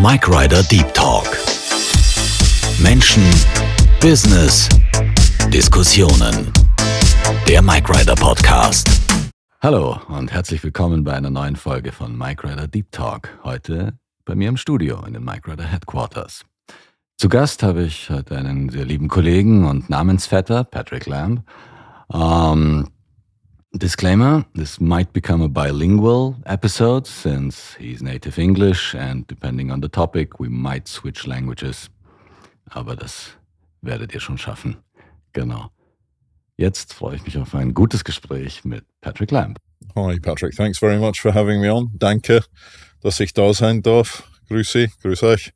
Mic Rider Deep Talk. Menschen, Business, Diskussionen. Der Mic Rider Podcast. Hallo und herzlich willkommen bei einer neuen Folge von Mic Rider Deep Talk. Heute bei mir im Studio in den Mic Rider Headquarters. Zu Gast habe ich heute einen sehr lieben Kollegen und Namensvetter, Patrick Lamb. Disclaimer, this might become a bilingual episode since he's native English and depending on the topic, we might switch languages. Aber das werdet ihr schon schaffen. Genau. Jetzt freue ich mich auf ein gutes Gespräch mit Patrick Lamb. Hi Patrick, thanks very much for having me on. Danke, dass ich da sein darf. Grüß euch.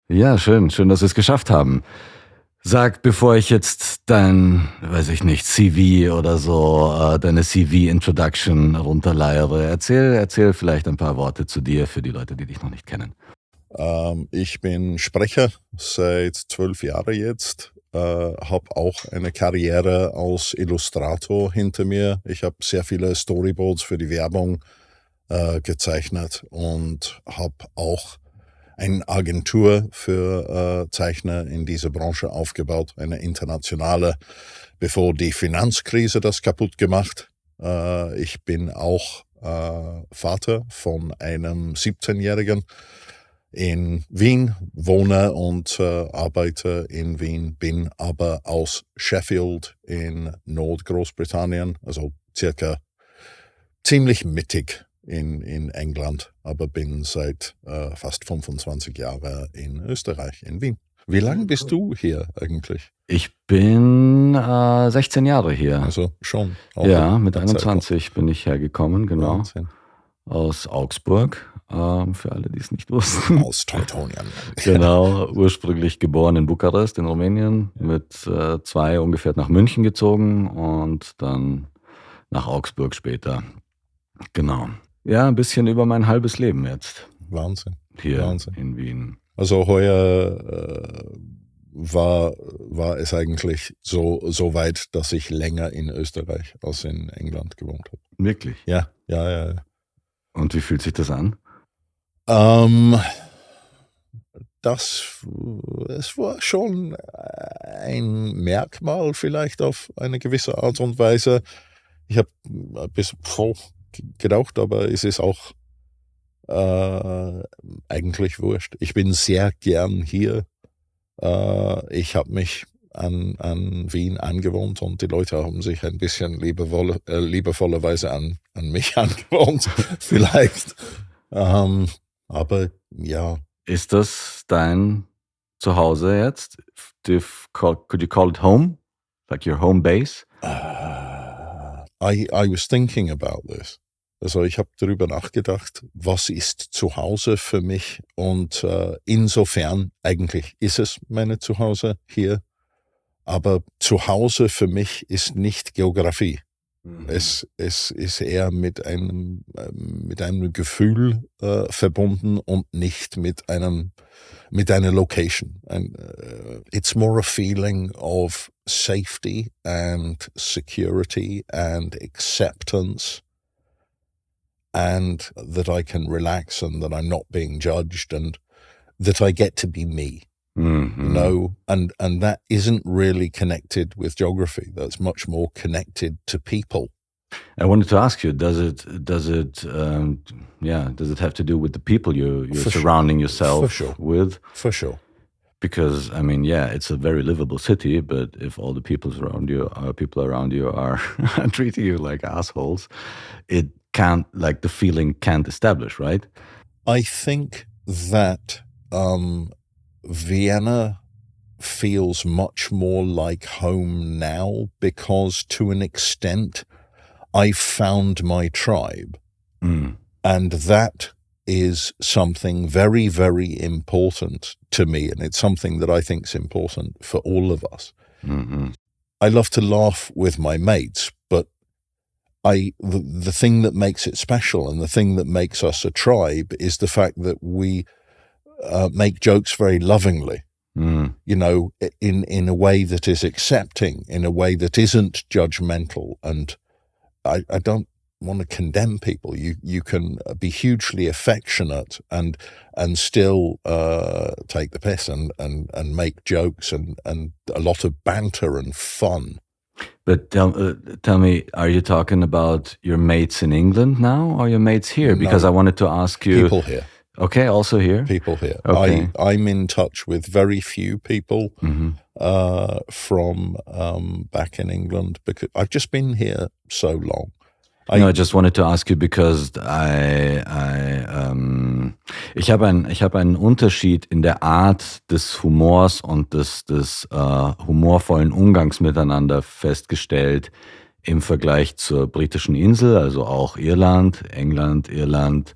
Ja, schön, dass wir es geschafft haben. Sag, bevor ich jetzt dein, CV oder so, deine CV-Introduction runterleiere, erzähl vielleicht ein paar Worte zu dir für die Leute, die dich noch nicht kennen. Ich bin Sprecher seit 12 Jahren jetzt, habe auch eine Karriere als Illustrator hinter mir. Ich habe sehr viele Storyboards für die Werbung gezeichnet und habe auch eine Agentur für Zeichner in dieser Branche aufgebaut, eine internationale, bevor die Finanzkrise das kaputt gemacht. Ich bin auch Vater von einem 17-Jährigen in Wien, wohne und arbeite in Wien, bin aber aus Sheffield in Nordgroßbritannien, also circa ziemlich mittig in England, aber bin seit fast 25 Jahren in Österreich, in Wien. Wie lange bist du hier eigentlich? Ich bin 16 Jahre hier. Also schon. Ja, mit 21 bin ich hergekommen, genau. Wahnsinn. Aus Augsburg, für alle, die es nicht wussten. Aus Teutonien. Genau, ursprünglich geboren in Bukarest in Rumänien, mit 2 ungefähr nach München gezogen und dann nach Augsburg später. Genau. Ja, ein bisschen über mein halbes Leben jetzt. Wahnsinn. Hier Wahnsinn. in Wien. Also heuer war es eigentlich so weit, dass ich länger in Österreich als in England gewohnt habe. Wirklich? Ja. Und wie fühlt sich das an? Es war schon ein Merkmal vielleicht auf eine gewisse Art und Weise. Ich habe ein bisschen gedacht, aber es ist auch eigentlich wurscht. Ich bin sehr gern hier. Ich habe mich an Wien angewohnt und die Leute haben sich ein bisschen liebevollerweise an mich angewohnt, vielleicht. Aber ja. Ist das dein Zuhause jetzt? Could you call it home? Like your home base? I was thinking about this. Also ich habe darüber nachgedacht, was ist Zuhause für mich und insofern eigentlich ist es meine Zuhause hier, aber Zuhause für mich ist nicht Geografie. Mhm. Es ist eher mit einem Gefühl verbunden und nicht mit einer Location. It's more a feeling of safety and security and acceptance, and that I can relax and that I'm not being judged and that I get to be me. Mm-hmm. You know, and that isn't really connected with geography. That's much more connected to people. I wanted to ask you, does it have to do with the people you're surrounding yourself with? For sure. Because I mean, yeah, it's a very livable city, but if all the people around you are treating you like assholes, it can't, like, the feeling can't establish, right? I think that Vienna feels much more like home now because, to an extent, I found my tribe. Mm. And that is something very, very important to me. And it's something that I think is important for all of us. Mm-hmm. I love to laugh with my mates, but the thing that makes it special and the thing that makes us a tribe is the fact that we make jokes very lovingly. Mm. You know, in a way that is accepting, in a way that isn't judgmental. And I don't want to condemn people. You can be hugely affectionate and still take the piss and make jokes and a lot of banter and fun. But tell me, are you talking about your mates in England now or your mates here? Because I wanted to ask you. People here. Okay, also here? People here. Okay. I'm in touch with very few people from back in England because I've just been here so long. I just wanted to ask you because ich habe einen Unterschied in der Art des Humors und des humorvollen Umgangs miteinander festgestellt im Vergleich zur britischen Insel, also auch Irland, England, Irland,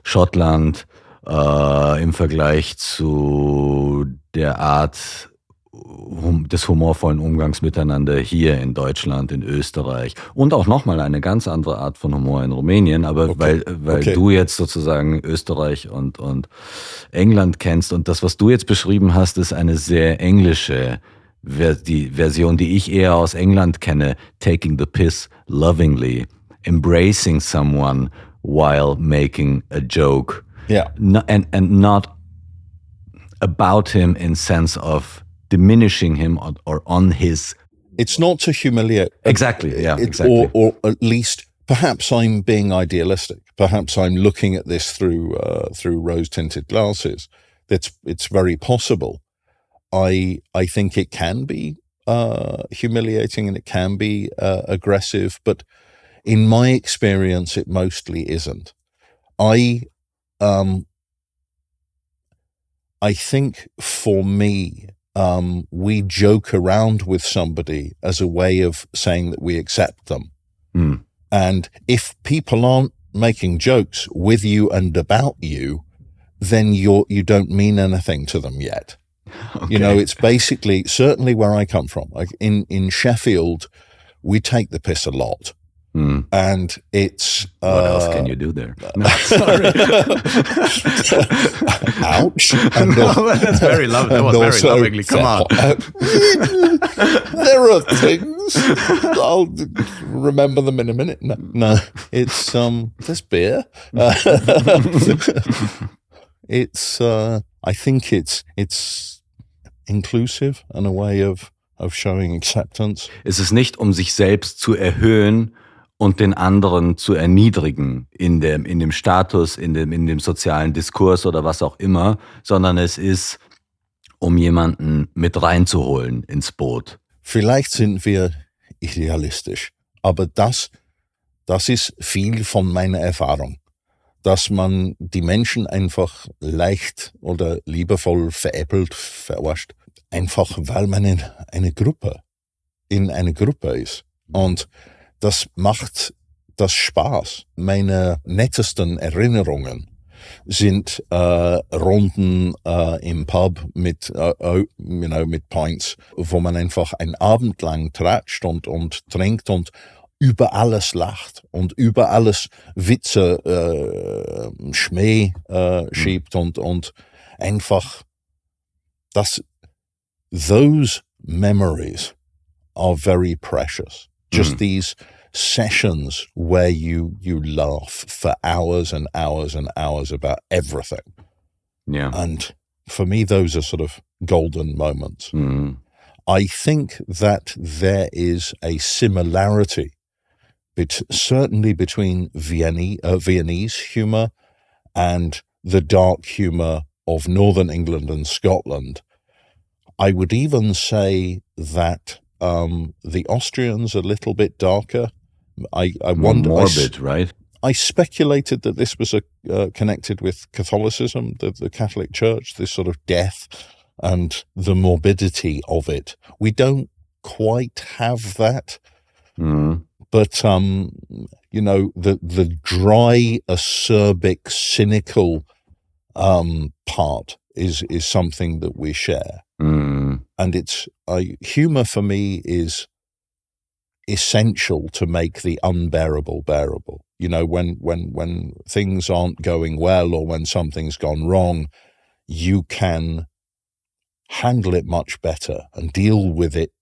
Schottland, im Vergleich zu der Art des humorvollen Umgangs miteinander hier in Deutschland, in Österreich und auch nochmal eine ganz andere Art von Humor in Rumänien, aber weil du jetzt sozusagen Österreich und England kennst und das, was du jetzt beschrieben hast, ist eine sehr englische die Version, die ich eher aus England kenne, taking the piss lovingly, embracing someone while making a joke. Yeah. And not about him in sense of diminishing him or on his. It's not to humiliate. Exactly, yeah, exactly. Or at least, perhaps I'm being idealistic. Perhaps I'm looking at this through rose-tinted glasses. It's very possible. I think it can be humiliating and it can be aggressive, but in my experience, it mostly isn't. I think for me, we joke around with somebody as a way of saying that we accept them. Mm. And if people aren't making jokes with you and about you, then you don't mean anything to them yet. Okay. You know, it's basically, certainly where I come from, like in Sheffield, we take the piss a lot. Mm. And it's... what else can you do there? No, sorry. Ouch. And that's very lovely. That was very lovingly. Come on. There are things. I'll remember them in a minute. No. It's, there's beer. It's, I think it's inclusive and a way of showing acceptance. Es ist nicht, um sich selbst zu erhöhen und den anderen zu erniedrigen in dem Status, in dem sozialen Diskurs oder was auch immer, sondern es ist, um jemanden mit reinzuholen ins Boot. Vielleicht sind wir idealistisch, aber das ist viel von meiner Erfahrung, dass man die Menschen einfach leicht oder liebevoll veräppelt, verwascht, einfach weil man in einer Gruppe ist. Und das macht das Spaß. Meine nettesten Erinnerungen sind Runden im Pub mit Pints, wo man einfach einen Abend lang tratscht und trinkt und über alles lacht und über alles Witze, Schmäh schiebt und einfach those memories are very precious. Just these sessions where you laugh for hours and hours and hours about everything. Yeah. And for me, those are sort of golden moments. Mm. I think that there is a similarity certainly between Viennese humour and the dark humour of Northern England and Scotland. I would even say that the Austrians are a little bit darker. I wonder, morbid, right? I speculated that this was connected with Catholicism, the Catholic Church, this sort of death and the morbidity of it. We don't quite have that. Mm. But, the dry, acerbic, cynical part is something that we share. Mm. And it's humor for me is essential to make the unbearable bearable. You know, when things aren't going well or when something's gone wrong, you can handle it much better and deal with it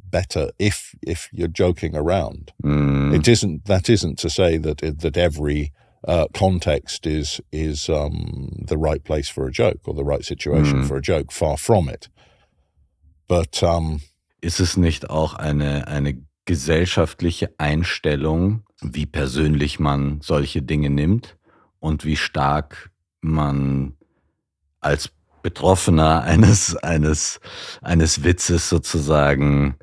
better if you're joking around. That isn't to say that every context is the right place for a joke or the right situation for a joke. Far from it. But ist es nicht auch eine gesellschaftliche Einstellung, wie persönlich man solche Dinge nimmt und wie stark man als Betroffener eines Witzes sozusagen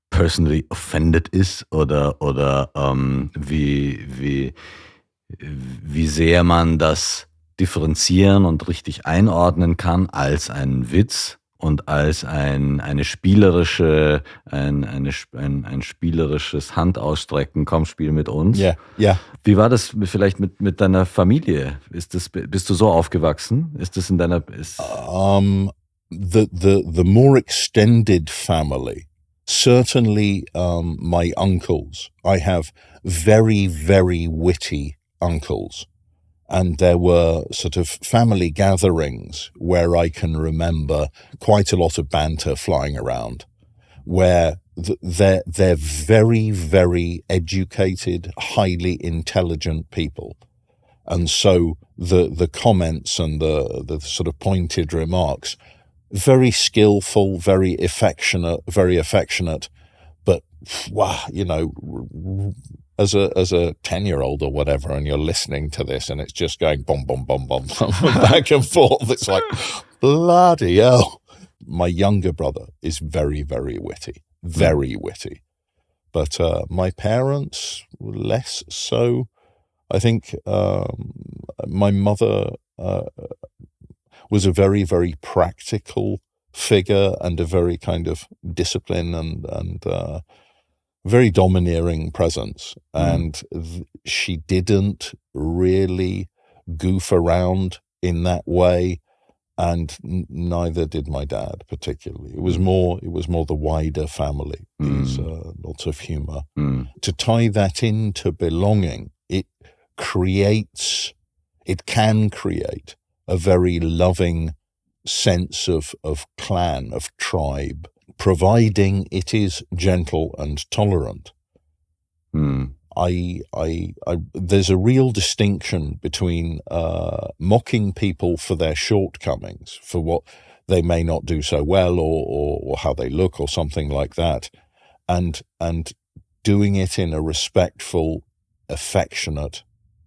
personally offended ist oder wie sehr man das differenzieren und richtig einordnen kann als einen Witz und als ein spielerisches Handausstrecken, komm, spiel mit uns. yeah. Wie war das vielleicht mit deiner Familie? Bist du so aufgewachsen? Ist das in deiner... The more extended family, certainly my uncles. I have very, very witty uncles. And there were sort of family gatherings where I can remember quite a lot of banter flying around, where they're very, very educated, highly intelligent people. And so the comments and the sort of pointed remarks, very skillful, very affectionate, but wow, as a 10-year-old or whatever, and you're listening to this and it's just going bom, bom, bom, bom, back and forth. It's like, bloody hell. My younger brother is very, very witty, very witty. But my parents, less so. I think my mother was a very, very practical figure and a very kind of disciplined and very domineering presence. And she didn't really goof around in that way, and neither did my dad particularly. It was more the wider family. There's lots of humor. To tie that into belonging, it can create a very loving sense of clan, of tribe, providing it is gentle and tolerant. There's a real distinction between mocking people for their shortcomings, for what they may not do so well or how they look or something like that, and doing it in a respectful, affectionate,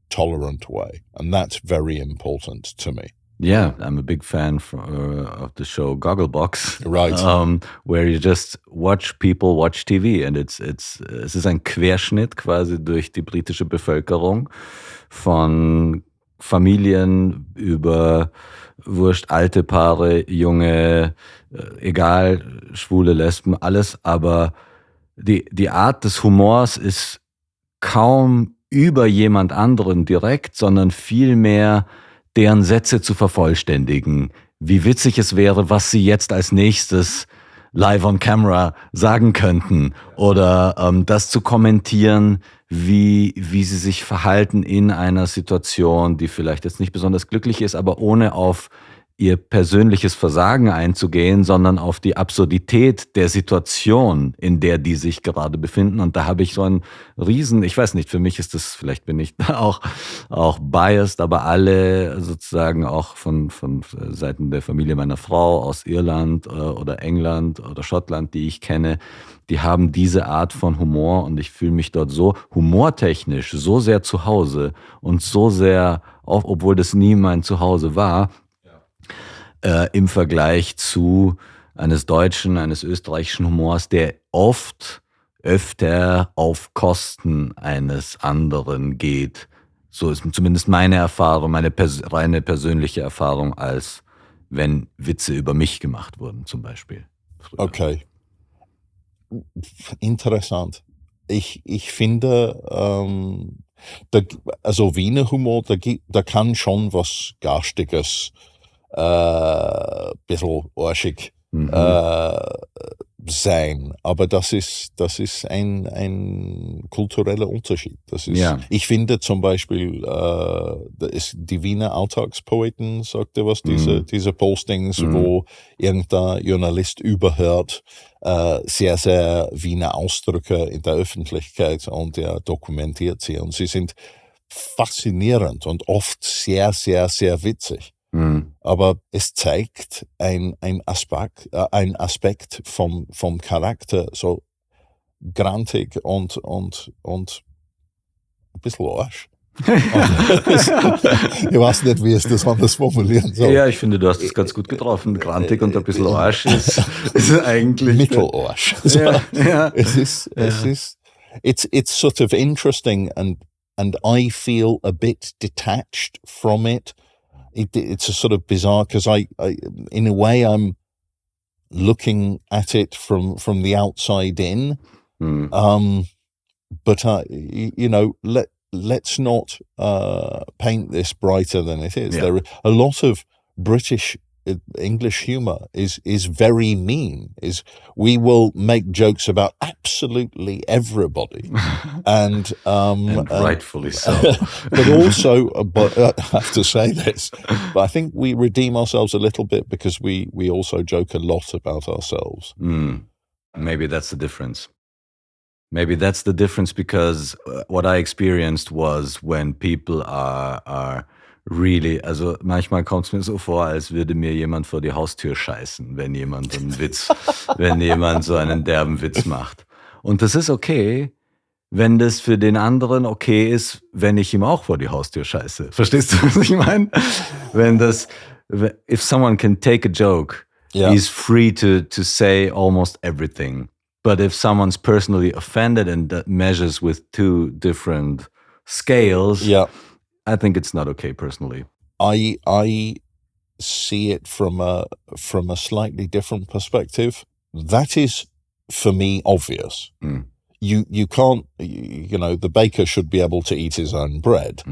tolerant way. And that's very important to me. Yeah, I'm a big fan of the show Gogglebox, Right. Where you just watch people watch TV, and es ist ein Querschnitt quasi durch die britische Bevölkerung von Familien über wurscht, alte Paare, junge, egal, schwule, Lesben, alles, aber die Art des Humors ist kaum über jemand anderen direkt, sondern vielmehr deren Sätze zu vervollständigen, wie witzig es wäre, was sie jetzt als nächstes live on camera sagen könnten oder das zu kommentieren, wie sie sich verhalten in einer Situation, die vielleicht jetzt nicht besonders glücklich ist, aber ohne auf ihr persönliches Versagen einzugehen, sondern auf die Absurdität der Situation, in der die sich gerade befinden. Und da habe ich so einen ich weiß nicht, für mich ist das, vielleicht bin ich auch biased, aber alle sozusagen auch von Seiten der Familie meiner Frau aus Irland oder England oder Schottland, die ich kenne, die haben diese Art von Humor, und ich fühle mich dort so humortechnisch so sehr zu Hause und so sehr, auch obwohl das nie mein Zuhause war, im Vergleich zu eines deutschen, eines österreichischen Humors, der öfter auf Kosten eines anderen geht. So ist zumindest meine Erfahrung, meine reine persönliche Erfahrung, als wenn Witze über mich gemacht wurden zum Beispiel. Früher. Okay. Interessant. Ich finde, also Wiener Humor, da kann schon was Garstiges, bisschen arschig sein, aber das ist ein kultureller Unterschied. Ich finde zum Beispiel, die Wiener Alltagspoeten, sagt er was, diese Postings, wo irgendein Journalist überhört, sehr, sehr Wiener Ausdrücke in der Öffentlichkeit und er dokumentiert sie und sie sind faszinierend und oft sehr, sehr, sehr witzig. Aber es zeigt ein Aspekt vom Charakter, so grantig und ein bisschen Arsch. Ich weiß nicht, wie ich das anders formulieren soll. Ja, ich finde, du hast es ganz gut getroffen. Grantig und ein bisschen Arsch ist eigentlich... Mittelarsch. It's sort of interesting and I feel a bit detached from it. It's a sort of bizarre, because I in a way I'm looking at it from the outside in. But let's not paint this brighter than it is. There a lot of British English humor is very mean. We will make jokes about absolutely everybody, and rightfully so. but also, I have to say this, but I think we redeem ourselves a little bit because we also joke a lot about ourselves. Maybe that's the difference. Because what I experienced was when people are really, also manchmal kommt es mir so vor, als würde mir jemand vor die Haustür scheißen, wenn jemand so einen derben Witz macht. Und das ist okay, wenn das für den anderen okay ist, wenn ich ihm auch vor die Haustür scheiße. Verstehst du, was ich meine? If someone can take a joke, he's free to say almost everything. But if someone's personally offended and that measures with two different scales, I think it's not okay personally. I see it from a slightly different perspective. That is, for me, obvious. You can't, the baker should be able to eat his own bread.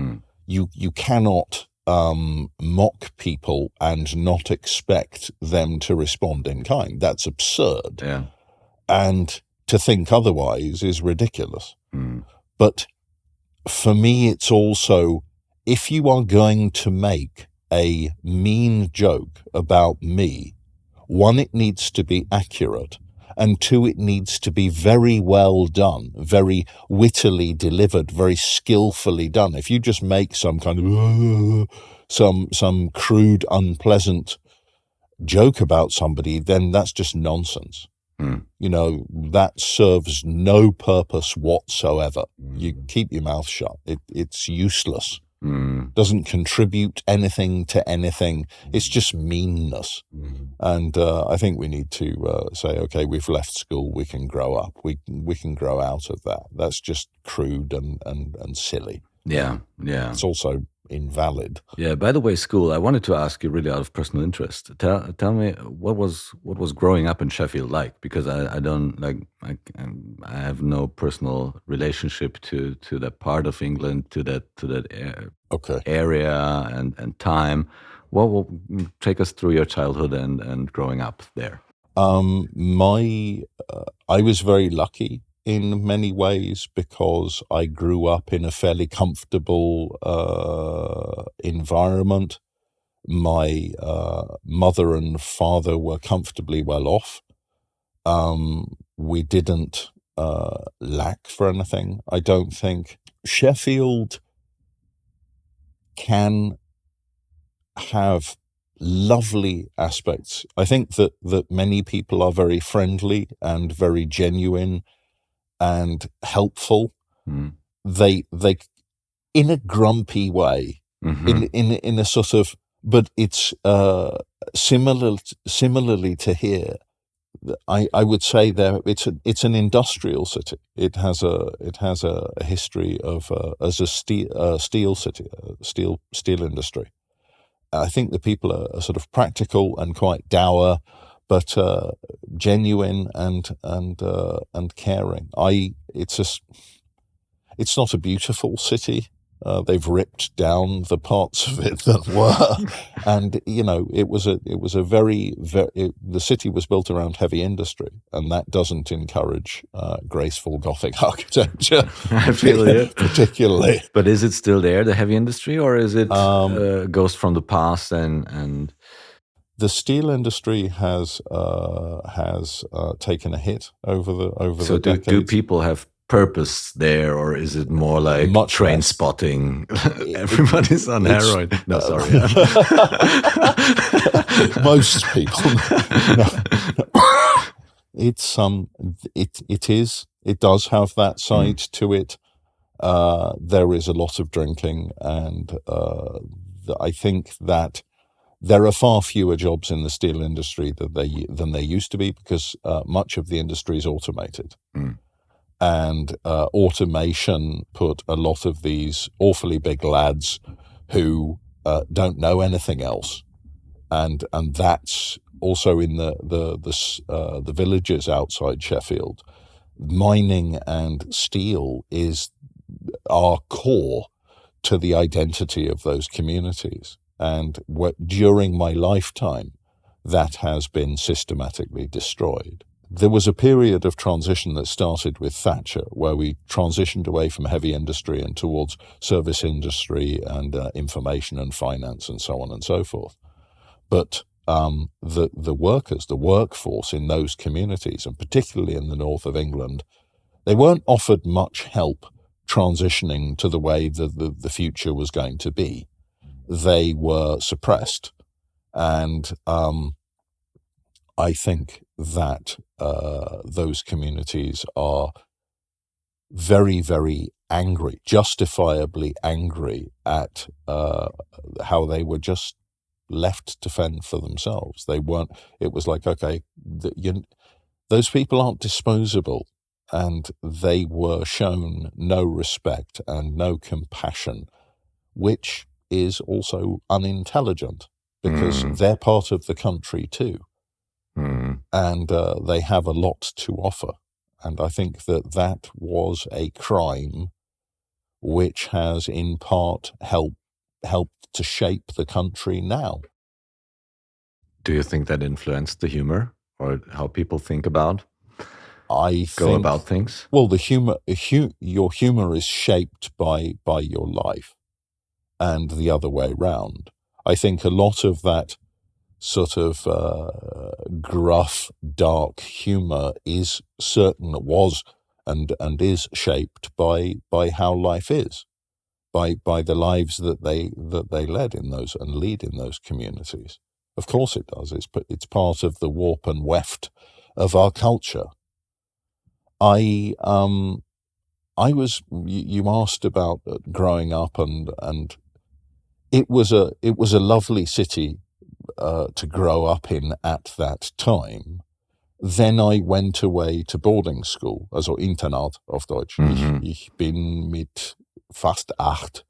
You cannot mock people and not expect them to respond in kind. That's absurd. Yeah. And to think otherwise is ridiculous. But for me, it's also, if you are going to make a mean joke about me, one, it needs to be accurate, and two, it needs to be very well done, very wittily delivered, very skillfully done. If you just make some kind of some crude, unpleasant joke about somebody, then that's just nonsense. That serves no purpose whatsoever. You keep your mouth shut. It's useless. Doesn't contribute anything to anything. It's just meanness. And I think we need to say, okay, we've left school. We can grow up. We can grow out of that. That's just crude and silly. Yeah. It's also invalid. Yeah. By the way, school, I wanted to ask you, really out of personal interest, tell me what was growing up in Sheffield like, because I don't I have no personal relationship to that part of England, to that area and time. What will take us through your childhood and growing up there? I was very lucky in many ways because I grew up in a fairly comfortable environment. My mother and father were comfortably well off. We didn't lack for anything, I don't think. Sheffield can have lovely aspects. I think that many people are very friendly and very genuine and helpful. They in a grumpy way, in a sort of, but it's similarly to here. I would say there it's an industrial city. It has a history of as a steel city, steel industry. I think the people are sort of practical and quite dour, but genuine and caring. It's not a beautiful city. They've ripped down the parts of it that were, and it was a very the city was built around heavy industry, and that doesn't encourage graceful Gothic architecture. I feel it. Particularly. But is it still there, the heavy industry, or is it ghost from the past and? The steel industry has taken a hit over the decades. Do people have purpose there, or is it more like Much train less. spotting? Everybody's on heroin. No, sorry. Most people. No. It does have that side to it. There is a lot of drinking, and I think that there are far fewer jobs in the steel industry than there used to be, because much of the industry is automated. And automation put a lot of these awfully big lads who don't know anything else, and that's also in the villages outside Sheffield. Mining and steel are core to the identity of those communities. And during my lifetime, that has been systematically destroyed. There was a period of transition that started with Thatcher, where we transitioned away from heavy industry and towards service industry and information and finance and so on and so forth. But the workers, the workforce in those communities, and particularly in the north of England, they weren't offered much help transitioning to the way the future was going to be. They were suppressed, and I think that those communities are very, very angry, justifiably angry at how they were just left to fend for themselves. They weren't. It was like, okay, those people aren't disposable, and they were shown no respect and no compassion, which is also unintelligent, because they're part of the country too. And they have a lot to offer. And I think that was a crime which has in part helped to shape the country now. Do you think that influenced the humor, or how people think about about things? Well, your humor is shaped by your life, and the other way round. I think a lot of that sort of gruff, dark humor was and is shaped by how life is, by the lives that they led in those and lead in those communities. Of course it does. It's part of the warp and weft of our culture. You asked about growing up, and it was a lovely city to grow up in at that time. Then I went away to boarding school, also Internat auf Deutsch. Ich bin mit fast 8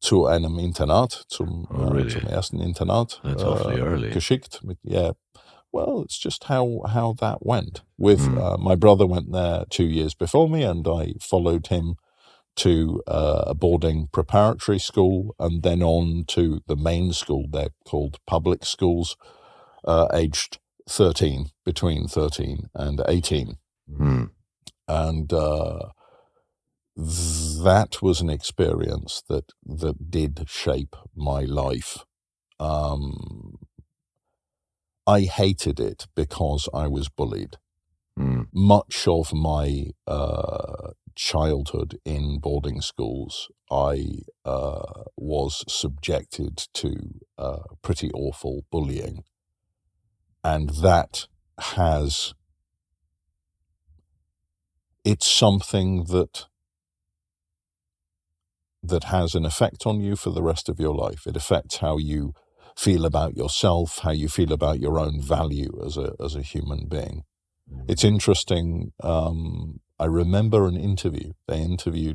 zu einem Internat, zum ersten Internat That's awfully early. geschickt. Well, it's just how that went. My brother went there 2 years before me, and I followed him to a boarding preparatory school, and then on to the main school. They're called public schools, aged 13, between 13 and 18. And that was an experience that did shape my life. I hated it because I was bullied. Much of my childhood in boarding schools, I was subjected to pretty awful bullying. And it's something that has an effect on you for the rest of your life. It affects how you feel about yourself, how you feel about your own value as a human being. It's interesting. I remember an interview.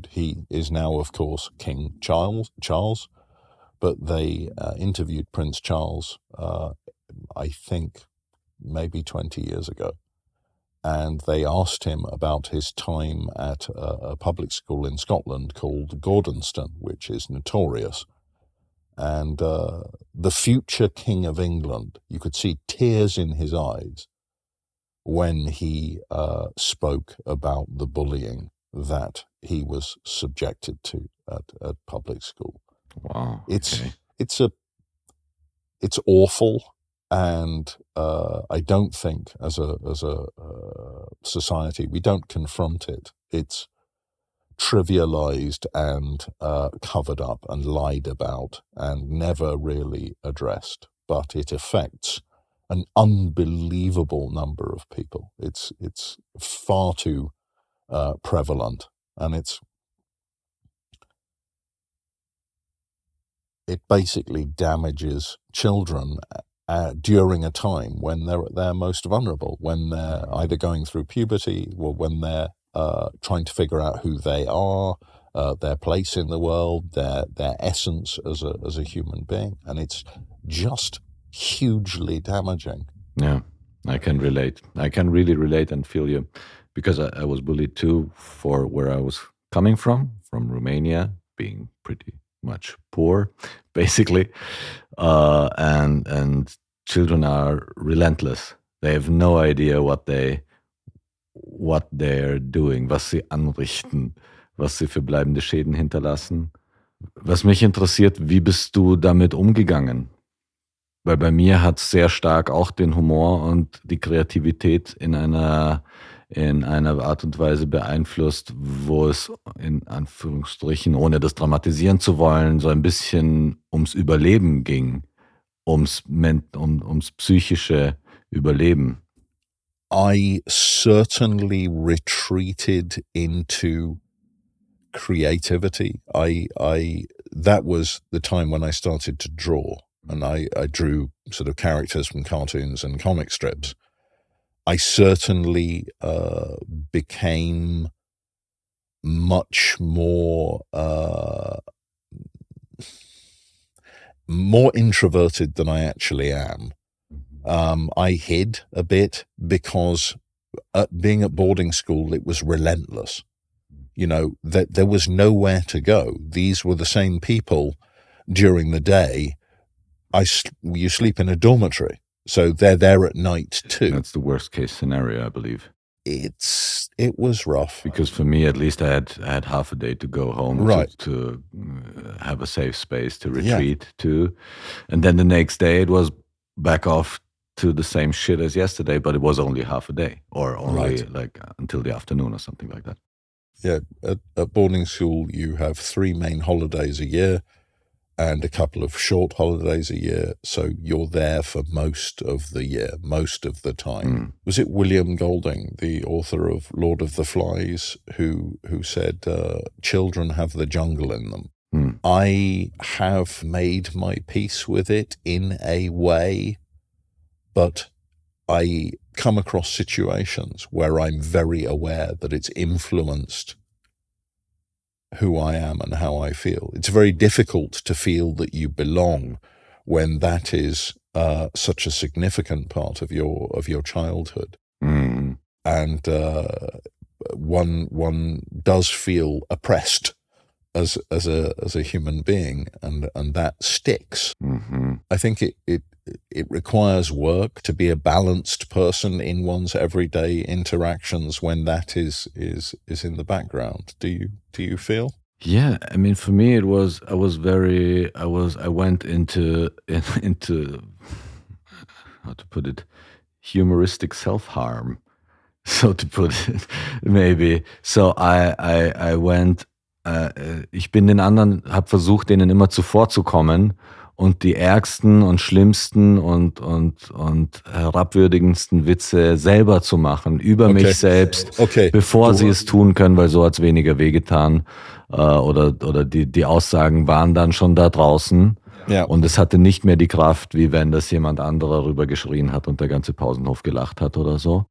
He is now, of course, King Charles, but they interviewed Prince Charles, I think, maybe 20 years ago. and they asked him about his time at a public school in Scotland called Gordonston, which is notorious. And the future King of England, you could see tears in his eyes when he spoke about the bullying that he was subjected to at public school. Wow. It's Okay. it's awful, and I don't think as a society we don't confront it. It's trivialized and covered up and lied about and never really addressed. But it affects an unbelievable number of people. It's far too prevalent, and it basically damages children during a time when they're at their most vulnerable, when they're either going through puberty or when they're trying to figure out who they are, their place in the world, their essence as a human being, and it's just hugely damaging. Yeah, I can relate. I can really relate and feel you, because I was bullied too for where I was coming from Romania, being pretty much poor, basically, and children are relentless. They have no idea what they're doing, was sie anrichten, was sie für bleibende Schäden hinterlassen. Was mich interessiert, wie bist du damit umgegangen? Weil bei mir hat es sehr stark auch den Humor und die Kreativität in einer Art und Weise beeinflusst, wo es in Anführungsstrichen, ohne das dramatisieren zu wollen, so ein bisschen ums Überleben ging, ums psychische Überleben. I certainly retreated into creativity. That was the time when I started to draw, and I drew sort of characters from cartoons and comic strips. I certainly became much more introverted than I actually am. I hid a bit because being at boarding school, it was relentless. You know, that there was nowhere to go. These were the same people during the day. You sleep in a dormitory, so they're there at night too. That's the worst case scenario, I believe. It was rough. Because for me, at least, I had half a day to go home, right, to have a safe space to retreat to, and then the next day it was back off to the same shit as yesterday, but it was only half a day, or only like until the afternoon or something like that. Yeah, at boarding school you have 3 main holidays a year and a couple of short holidays a year, so you're there for most of the year, most of the time. Was it William Golding, the author of Lord of the Flies, who said children have the jungle in them? I have made my peace with it in a way, but I come across situations where I'm very aware that it's influenced who I am and how I feel. It's very difficult to feel that you belong when that is such a significant part of your childhood. And one does feel oppressed as a human being, and that sticks. I think it requires work to be a balanced person in one's everyday interactions when that is in the background. Do you feel? Yeah, I mean, for me, I went into how to put it, humoristic self-harm, so to put it, maybe. So I went, ich bin den anderen, habe versucht, denen immer zuvorzukommen und die ärgsten und schlimmsten und herabwürdigendsten Witze selber zu machen über mich selbst, bevor sie es tun können, weil so hat's weniger wehgetan. Oder die Aussagen waren dann schon da draußen. Ja. Und es hatte nicht mehr die Kraft, wie wenn das jemand anderer rüber geschrien hat und der ganze Pausenhof gelacht hat oder so.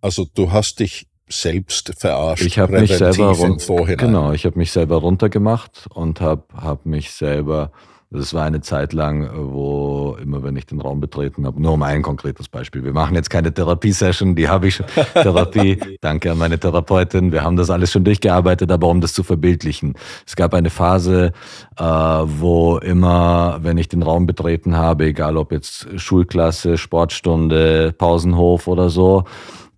Also du hast dich selbst verarscht. Ich habe mich selber runtergemacht und habe mich selber Das war eine Zeit lang, wo immer, wenn ich den Raum betreten habe, nur um ein konkretes Beispiel. Wir machen jetzt keine Therapiesession, die habe ich schon. Therapie, danke an meine Therapeutin. Wir haben das alles schon durchgearbeitet, aber um das zu verbildlichen. Es gab eine Phase, wo immer, wenn ich den Raum betreten habe, egal ob jetzt Schulklasse, Sportstunde, Pausenhof oder so,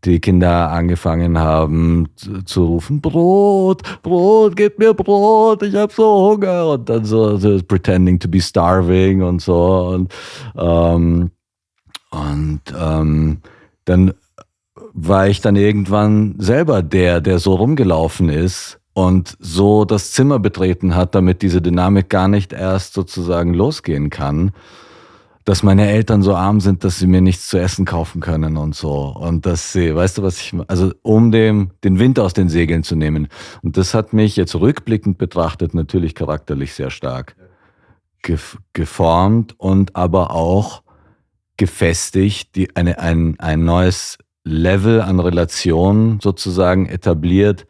die Kinder angefangen haben zu rufen, Brot, Brot, gib mir Brot, ich hab so Hunger. Und dann so pretending to be starving und so. Dann war ich dann irgendwann selber der so rumgelaufen ist und so das Zimmer betreten hat, damit diese Dynamik gar nicht erst sozusagen losgehen kann. Dass meine Eltern so arm sind, dass sie mir nichts zu essen kaufen können und so. Und dass sie, weißt du, was ich, also um den Wind aus den Segeln zu nehmen. Und das hat mich jetzt rückblickend betrachtet natürlich charakterlich sehr stark geformt und aber auch gefestigt, ein neues Level an Relation sozusagen etabliert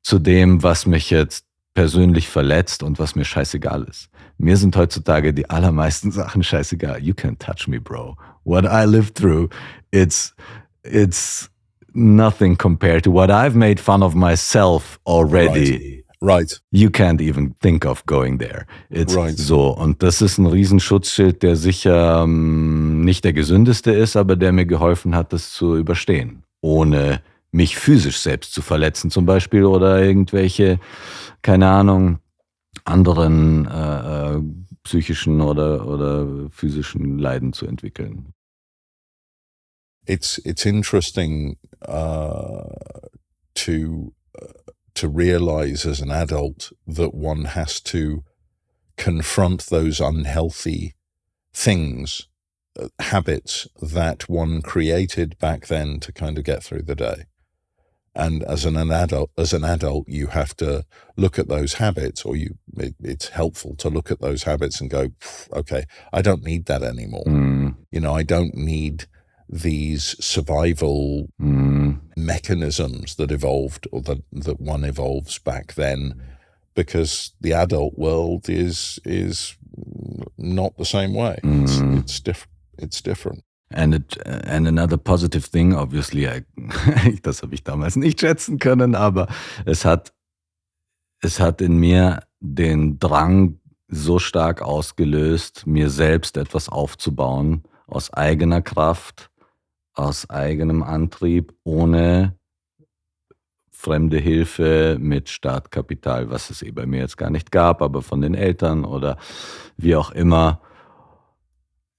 zu dem, was mich jetzt persönlich verletzt und was mir scheißegal ist. Mir sind heutzutage die allermeisten Sachen scheißegal. You can't touch me, bro. What I lived through, it's nothing compared to what I've made fun of myself already. Right. You can't even think of going there. It's right. So. Und das ist ein Riesenschutzschild, der sicher nicht der gesündeste ist, aber der mir geholfen hat, das zu überstehen. Ohne mich physisch selbst zu verletzen zum Beispiel oder irgendwelche, keine Ahnung, anderen psychischen oder physischen Leiden zu entwickeln. It's interesting to realize as an adult that one has to confront those unhealthy things, habits that one created back then to kind of get through the day. And as an adult, you have to look at those habits, or it's helpful to look at those habits and go, okay, I don't need that anymore. You know, I don't need these survival mechanisms that evolved, or that one evolves back then, because the adult world is not the same way. It's different. And another positive thing, obviously, das habe ich damals nicht schätzen können, aber es hat in mir den Drang so stark ausgelöst, mir selbst etwas aufzubauen, aus eigener Kraft, aus eigenem Antrieb, ohne fremde Hilfe, mit Startkapital, was es bei mir jetzt gar nicht gab, aber von den Eltern oder wie auch immer.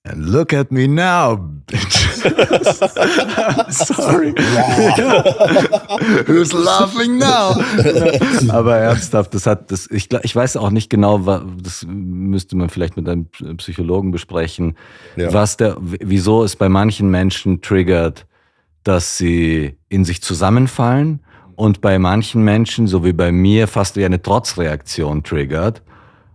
And look at me now, bitch. I'm sorry. Who's laughing now? Aber ernsthaft, ich weiß auch nicht genau, das müsste man vielleicht mit einem Psychologen besprechen, wieso es bei manchen Menschen triggert, dass sie in sich zusammenfallen und bei manchen Menschen, so wie bei mir, fast wie eine Trotzreaktion triggert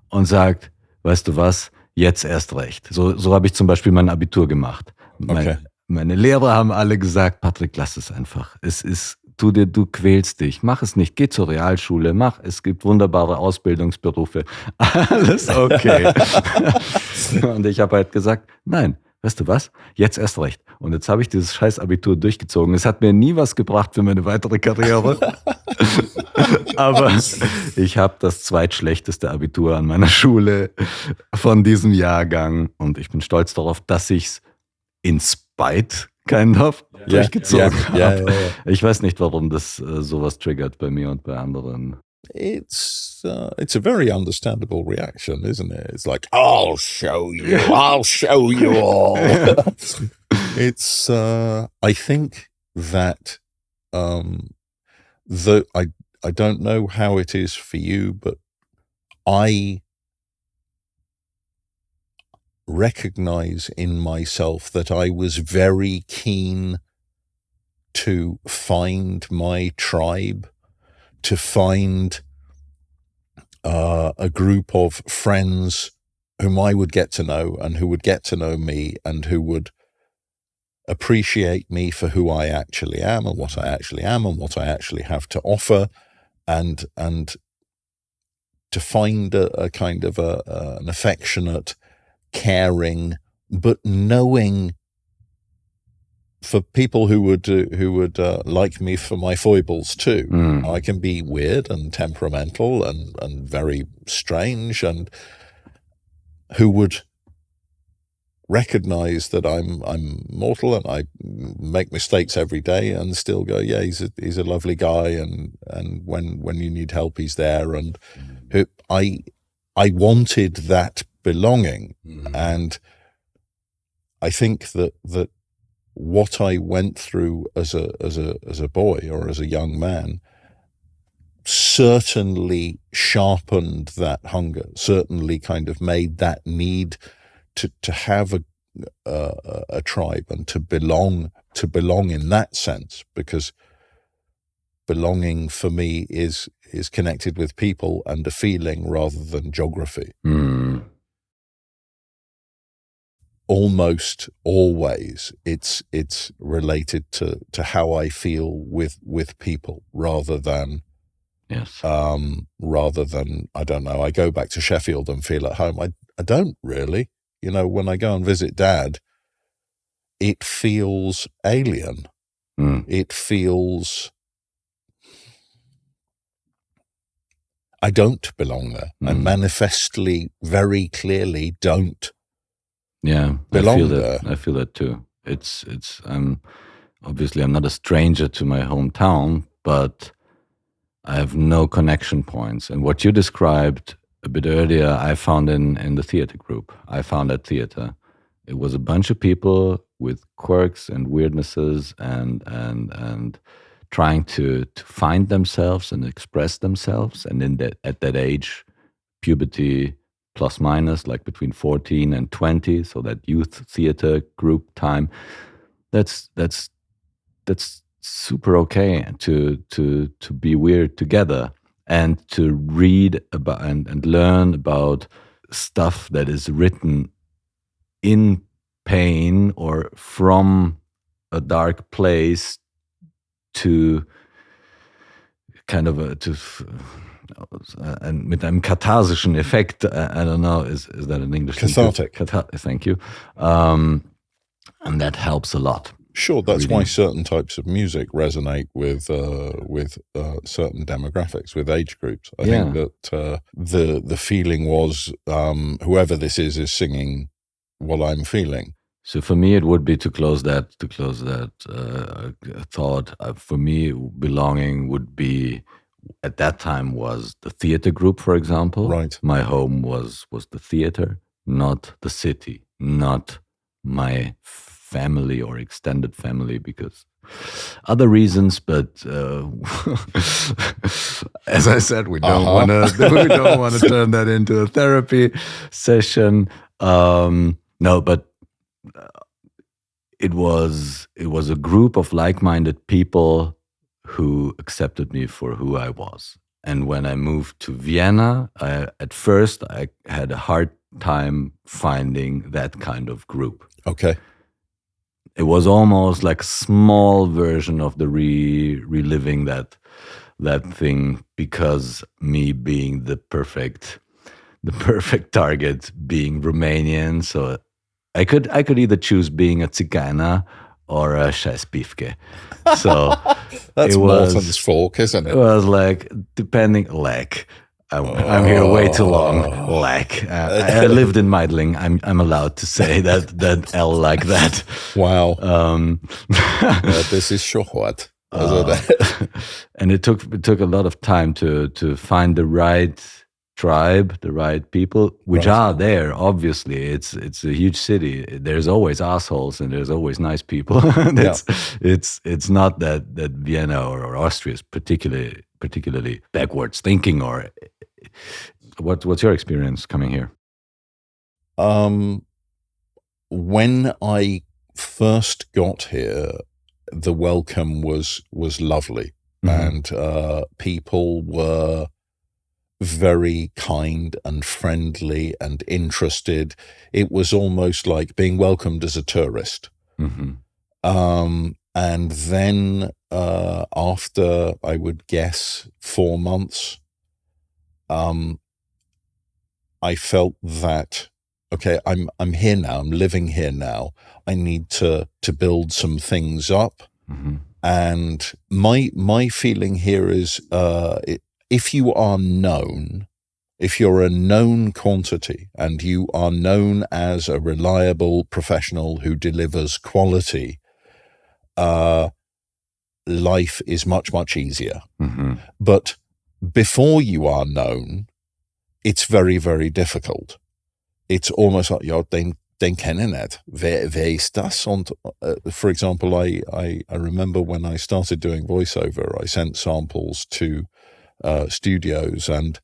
und sagt, weißt du was, jetzt erst recht. So habe ich zum Beispiel mein Abitur gemacht. Okay. Meine Lehrer haben alle gesagt, Patrick, lass es einfach. Du quälst dich. Mach es nicht. Geh zur Realschule. Es gibt wunderbare Ausbildungsberufe. Alles okay. Und ich habe halt gesagt, nein, weißt du was? Jetzt erst recht. Und jetzt habe ich dieses scheiß Abitur durchgezogen. Es hat mir nie was gebracht für meine weitere Karriere. Aber ich habe das zweitschlechteste Abitur an meiner Schule von diesem Jahrgang. Und ich bin stolz darauf, dass ich es in spite kind of durchgezogen habe. Yeah. Ich weiß nicht, warum das sowas triggert bei mir und bei anderen. It's a very understandable reaction, isn't it? It's like, I'll show you all. It's I think that I don't know how it is for you, but I recognize in myself that I was very keen to find my tribe, to find a group of friends whom I would get to know and who would get to know me and who would appreciate me for who I actually am and what I actually am and what I actually have to offer, and find a kind of an affectionate, caring, but knowing, for people who would like me for my foibles too. I can be weird and temperamental and very strange, and who would recognize that I'm mortal and I make mistakes every day, and still go, yeah, he's a lovely guy, and when you need help, he's there. And who I wanted that belonging, and I think that what I went through as a boy or as a young man certainly sharpened that hunger, certainly kind of made that need to have a tribe and to belong in that sense, because belonging for me is connected with people and a feeling rather than geography. Almost always it's related to how I feel with people rather than I don't know, I go back to Sheffield and feel at home. I don't really, when I go and visit Dad, it feels alien. It feels, I don't belong there. I manifestly, very clearly don't. Yeah, belong I feel there. that. I feel that too. It's obviously I'm not a stranger to my hometown, but I have no connection points. And what you described a bit earlier, I found in the theater group. I found at theater. It was a bunch of people with quirks and weirdnesses and trying to find themselves and express themselves. And at that age, puberty plus minus, like between 14 and 20, so that youth theater group time, that's super okay to be weird together and to read about and learn about stuff that is written in pain or from a dark place to kind of mit einem katharsischen Effekt. I don't know, is that an English? Cathartic. Thank you. And that helps a lot. Sure, that's why certain types of music resonate with certain demographics, with age groups. I think that the feeling was whoever this is singing what I'm feeling. So for me, it would be to close that thought. For me, belonging would be, at that time, was the theater group, for example. Right. My home was the theater, not the city, not my family or extended family, because other reasons. But as I said, we don't want to turn that into a therapy session. No, but it was a group of like-minded people who accepted me for who I was. And when I moved to Vienna, at first I had a hard time finding that kind of group. Okay. It was almost like a small version of the reliving that thing, because me being the perfect target, being Romanian, so I could either choose being a Tzigana or a Scheißbiefke. So that's Morton's folk, isn't it? It was like, depending, I'm here way too long. I lived in Meidling. I'm allowed to say that L like that. Wow. This is so hot. And it took a lot of time to find the right tribe, the right people, which are there. Obviously, it's a huge city. There's always assholes and there's always nice people. It's not that Vienna or Austria is particularly backwards thinking. Or what's your experience coming here? When I first got here, the welcome was lovely, and people were very kind and friendly and interested. It was almost like being welcomed as a tourist. And then after, I would guess, 4 months, I felt that, okay, I'm here now, I'm living here now. I need to build some things up. Mm-hmm. And my feeling here is, if you are known, if you're a known quantity and you are known as a reliable professional who delivers quality, life is much, much easier. Mm-hmm. But before you are known, it's very, very difficult. It's almost like, ja, den kennen nicht. Wer ist das? Und, for example, I remember when I started doing voiceover, I sent samples to studios, and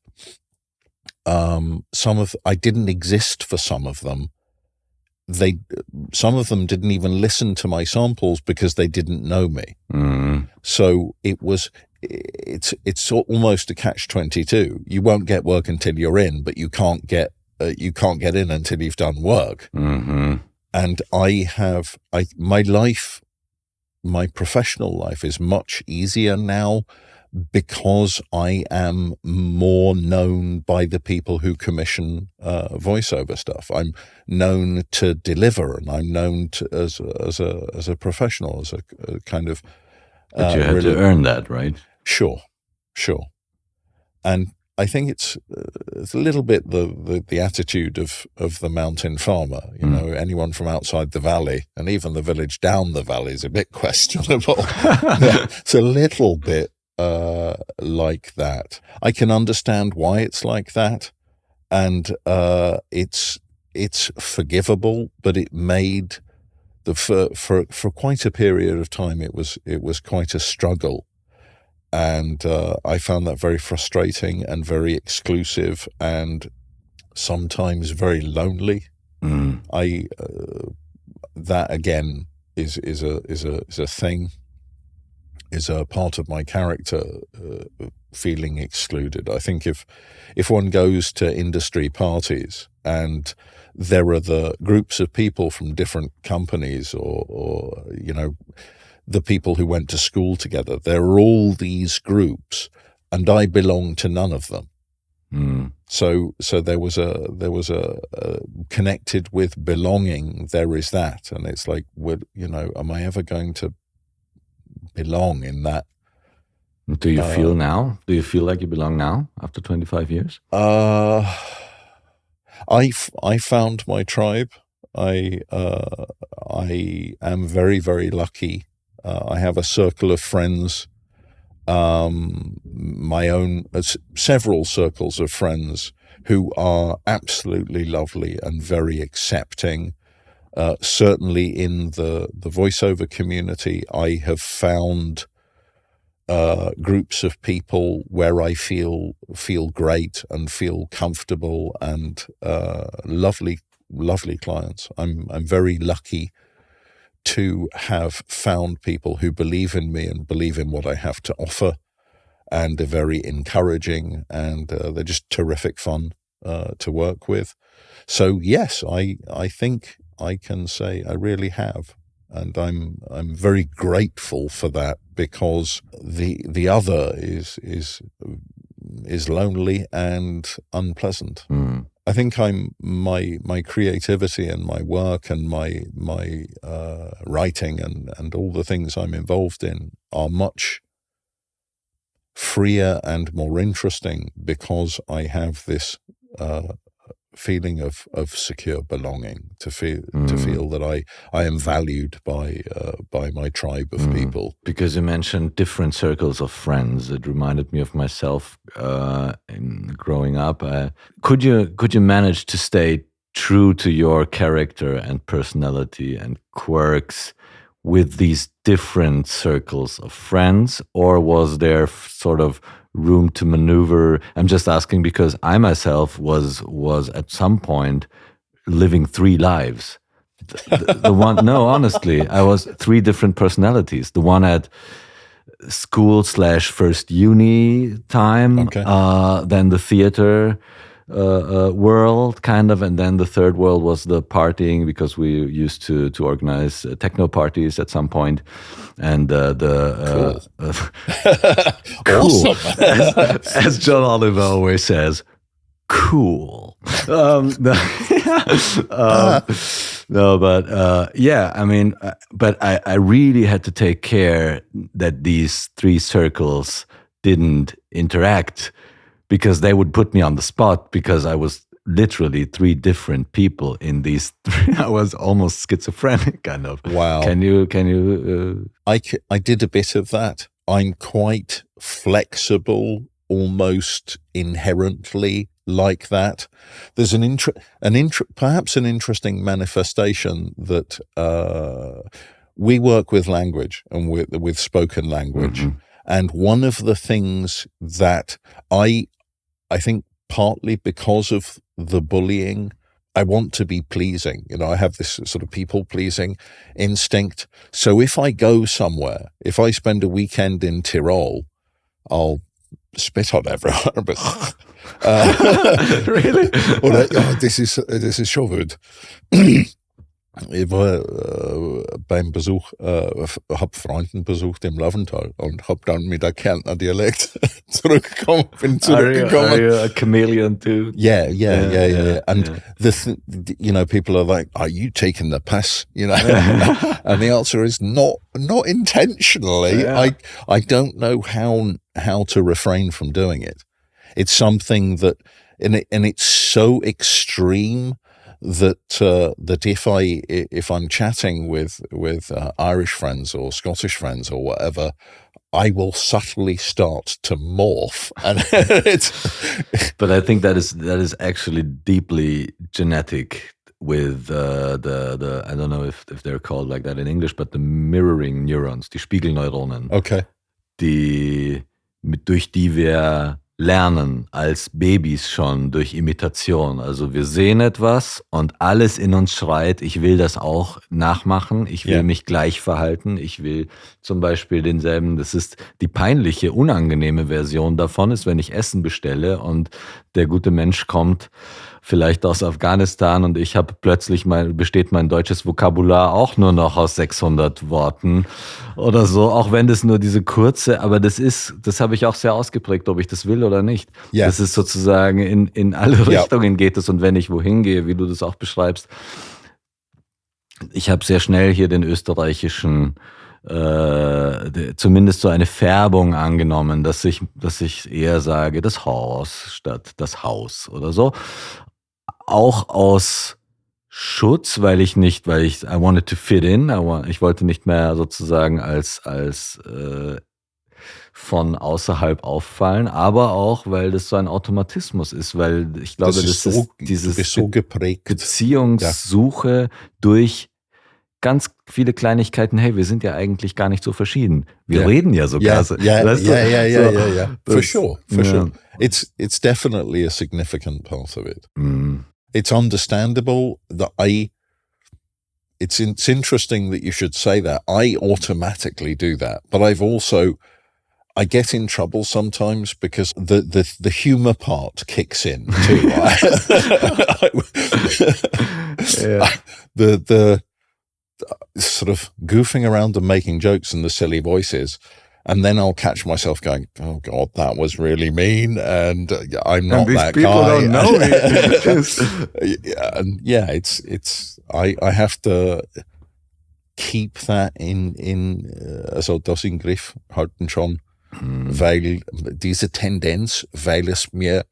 I didn't exist for some of them. Some of them didn't even listen to my samples because they didn't know me. Mm. So it's almost a catch-22. You won't get work until you're in, but you can't get in until you've done work. Mm-hmm. And my professional life is much easier now because I am more known by the people who commission voiceover stuff. I'm known to deliver, and I'm known as a professional, as a kind of. But you had to earn that, right? Sure. And I think it's a little bit the attitude of the mountain farmer. You know, anyone from outside the valley, and even the village down the valley, is a bit questionable. It's a little bit like that. I can understand why it's like that, and it's forgivable. But it made for quite a period of time. It was quite a struggle. And I found that very frustrating and very exclusive, and sometimes very lonely. Mm. That again is a thing, is a part of my character, feeling excluded. I think if one goes to industry parties and there are the groups of people from different companies, or you know, the people who went to school together, there are all these groups, and I belong to none of them. Mm. So there was a connected with belonging. There is that, and it's like, am I ever going to belong in that? Do you feel now? Do you feel like you belong now after 25 years? I found my tribe. I am very, very lucky. I have a circle of friends, my own, several circles of friends who are absolutely lovely and very accepting. Certainly in the voiceover community, I have found groups of people where I feel great and feel comfortable, and lovely clients. I'm very lucky to have found people who believe in me and believe in what I have to offer, and they're very encouraging, and they're just terrific fun to work with. So yes, I think I can say I really have, and I'm very grateful for that, because the other is lonely and unpleasant. Mm. I think my creativity and my work and my writing and all the things I'm involved in are much freer and more interesting because I have this feeling of secure belonging, to feel that I am valued by my tribe of people. Because you mentioned different circles of friends, it reminded me of myself in growing up. Could you manage to stay true to your character and personality and quirks with these different circles of friends, or was there sort of room to maneuver? I'm just asking because I myself was at some point living 3 lives. The one, no, honestly, I was 3 different personalities. The one at school / first uni time, Okay. then the theater world, kind of, and then the third world was the partying, because we used to organize techno parties at some point, and Cool. cool. Awesome. as John Oliver always says, cool. No, no, but yeah, I mean, but I really had to take care that these three circles didn't interact, because they would put me on the spot, because I was literally three different people in these three. I was almost schizophrenic, kind of. Wow. Can you? I did a bit of that. I'm quite flexible, almost inherently like that. There's perhaps an interesting manifestation that we work with language and with spoken language. Mm-hmm. And one of the things that I think partly because of the bullying, I want to be pleasing. I have this sort of people-pleasing instinct. So if I go somewhere, if I spend a weekend in Tyrol, I'll spit on everyone. Really? Oder, ja, das ist schon gut. Ich war beim Besuch, hab Freunden besucht im Laventhal und hab dann mit der Kärntner Dialekt zurückgekommen. Are you a chameleon too? Yeah. And people are like, "Are you taking the piss?" And the answer is not intentionally. Yeah. I don't know how to refrain from doing it. It's something that, and it's so extreme that if I'm chatting with Irish friends or Scottish friends or whatever, I will subtly start to morph, and But I think that is actually deeply genetic. With the I don't know if they're called like that in English, but the mirroring neurons, die Spiegelneuronen. Okay. Durch die wir lernen als Babys schon durch Imitation. Also wir sehen etwas und alles in uns schreit, ich will das auch nachmachen, ich will mich gleich verhalten, ich will zum Beispiel denselben, das ist die peinliche, unangenehme Version davon, ist, wenn ich Essen bestelle und der gute Mensch kommt vielleicht aus Afghanistan und ich habe plötzlich besteht mein deutsches Vokabular auch nur noch aus 600 Worten oder so, auch wenn das nur diese kurze, aber das habe ich auch sehr ausgeprägt, ob ich das will oder nicht. Yeah. Das ist sozusagen in alle Richtungen geht es, und wenn ich wohin gehe, wie du das auch beschreibst. Ich habe sehr schnell hier den österreichischen zumindest so eine Färbung angenommen, dass ich eher sage, das Haus statt das Haus oder so. Auch aus Schutz, weil ich I wanted to fit in, ich wollte nicht mehr sozusagen als von außerhalb auffallen, aber auch, weil das so ein Automatismus ist, weil ich glaube, das ist dieses so geprägt. Beziehungssuche durch ganz viele Kleinigkeiten. Hey, wir sind ja eigentlich gar nicht so verschieden. Wir reden ja sogar. Yeah. For sure. It's definitely a significant part of it. Mm. It's understandable that it's interesting that you should say that. I automatically do that, but I get in trouble sometimes because the humor part kicks in too. The sort of goofing around and making jokes and the silly voices. And then I'll catch myself going, "Oh God, that was really mean," and I'm not that guy. People don't know it. It's I have to keep that also das in Griff halten schon, weil diese Tendenz, weil es mir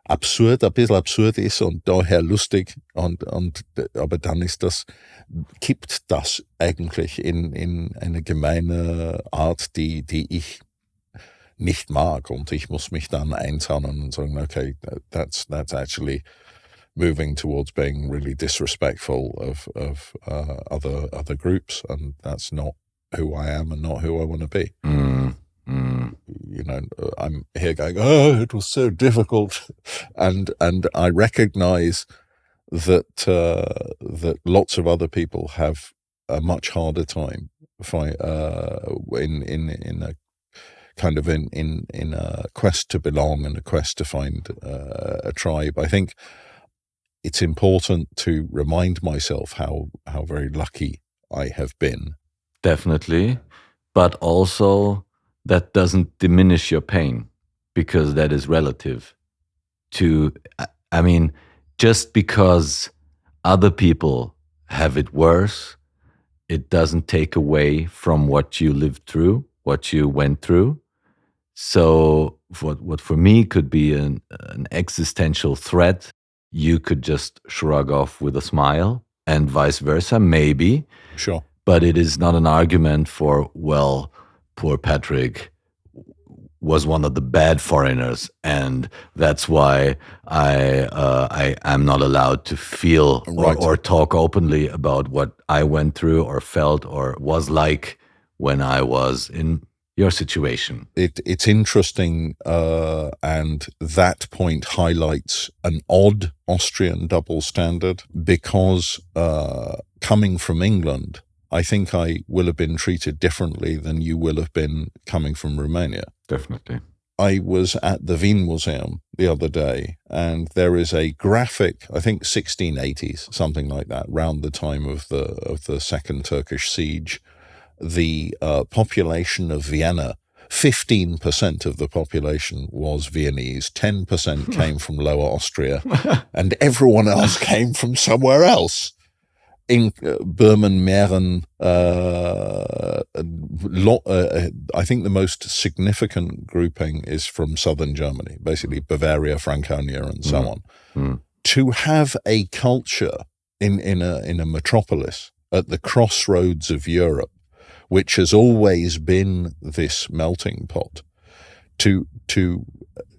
ein bisschen absurd ist und daher lustig aber dann kippt das eigentlich in eine gemeine Art, die ich nicht mag, und ich muss mich dann einzahnen und sagen, okay, that's actually moving towards being really disrespectful of other groups, and that's not who I am and not who I want to be. I'm here going, "Oh, it was so difficult," and I recognize that lots of other people have a much harder time in a kind of in a quest to belong and a quest to find a tribe. I think it's important to remind myself how very lucky I have been. Definitely, but also that doesn't diminish your pain, because that is relative to I mean, just because other people have it worse, it doesn't take away from what you lived through, what you went through. So what for me could be an existential threat, you could just shrug off with a smile, and vice versa, maybe. Sure. But it is not an argument for, well, poor Patrick was one of the bad foreigners, and that's why I am not allowed to feel or talk openly about what I went through or felt or was like when I was in your situation. It's interesting, and that point highlights an odd Austrian double standard, because coming from England, I think I will have been treated differently than you will have been coming from Romania. Definitely. I was at the Wien Museum the other day, and there is a graphic, I think 1680s, something like that, around the time of the Second Turkish Siege. The population of Vienna, 15% of the population was Viennese, 10% came from Lower Austria, and everyone else came from somewhere else. In Böhmen, Mähren, I think the most significant grouping is from southern Germany, basically Bavaria, Franconia, and so on. Mm. To have a culture in a metropolis at the crossroads of Europe, which has always been this melting pot, to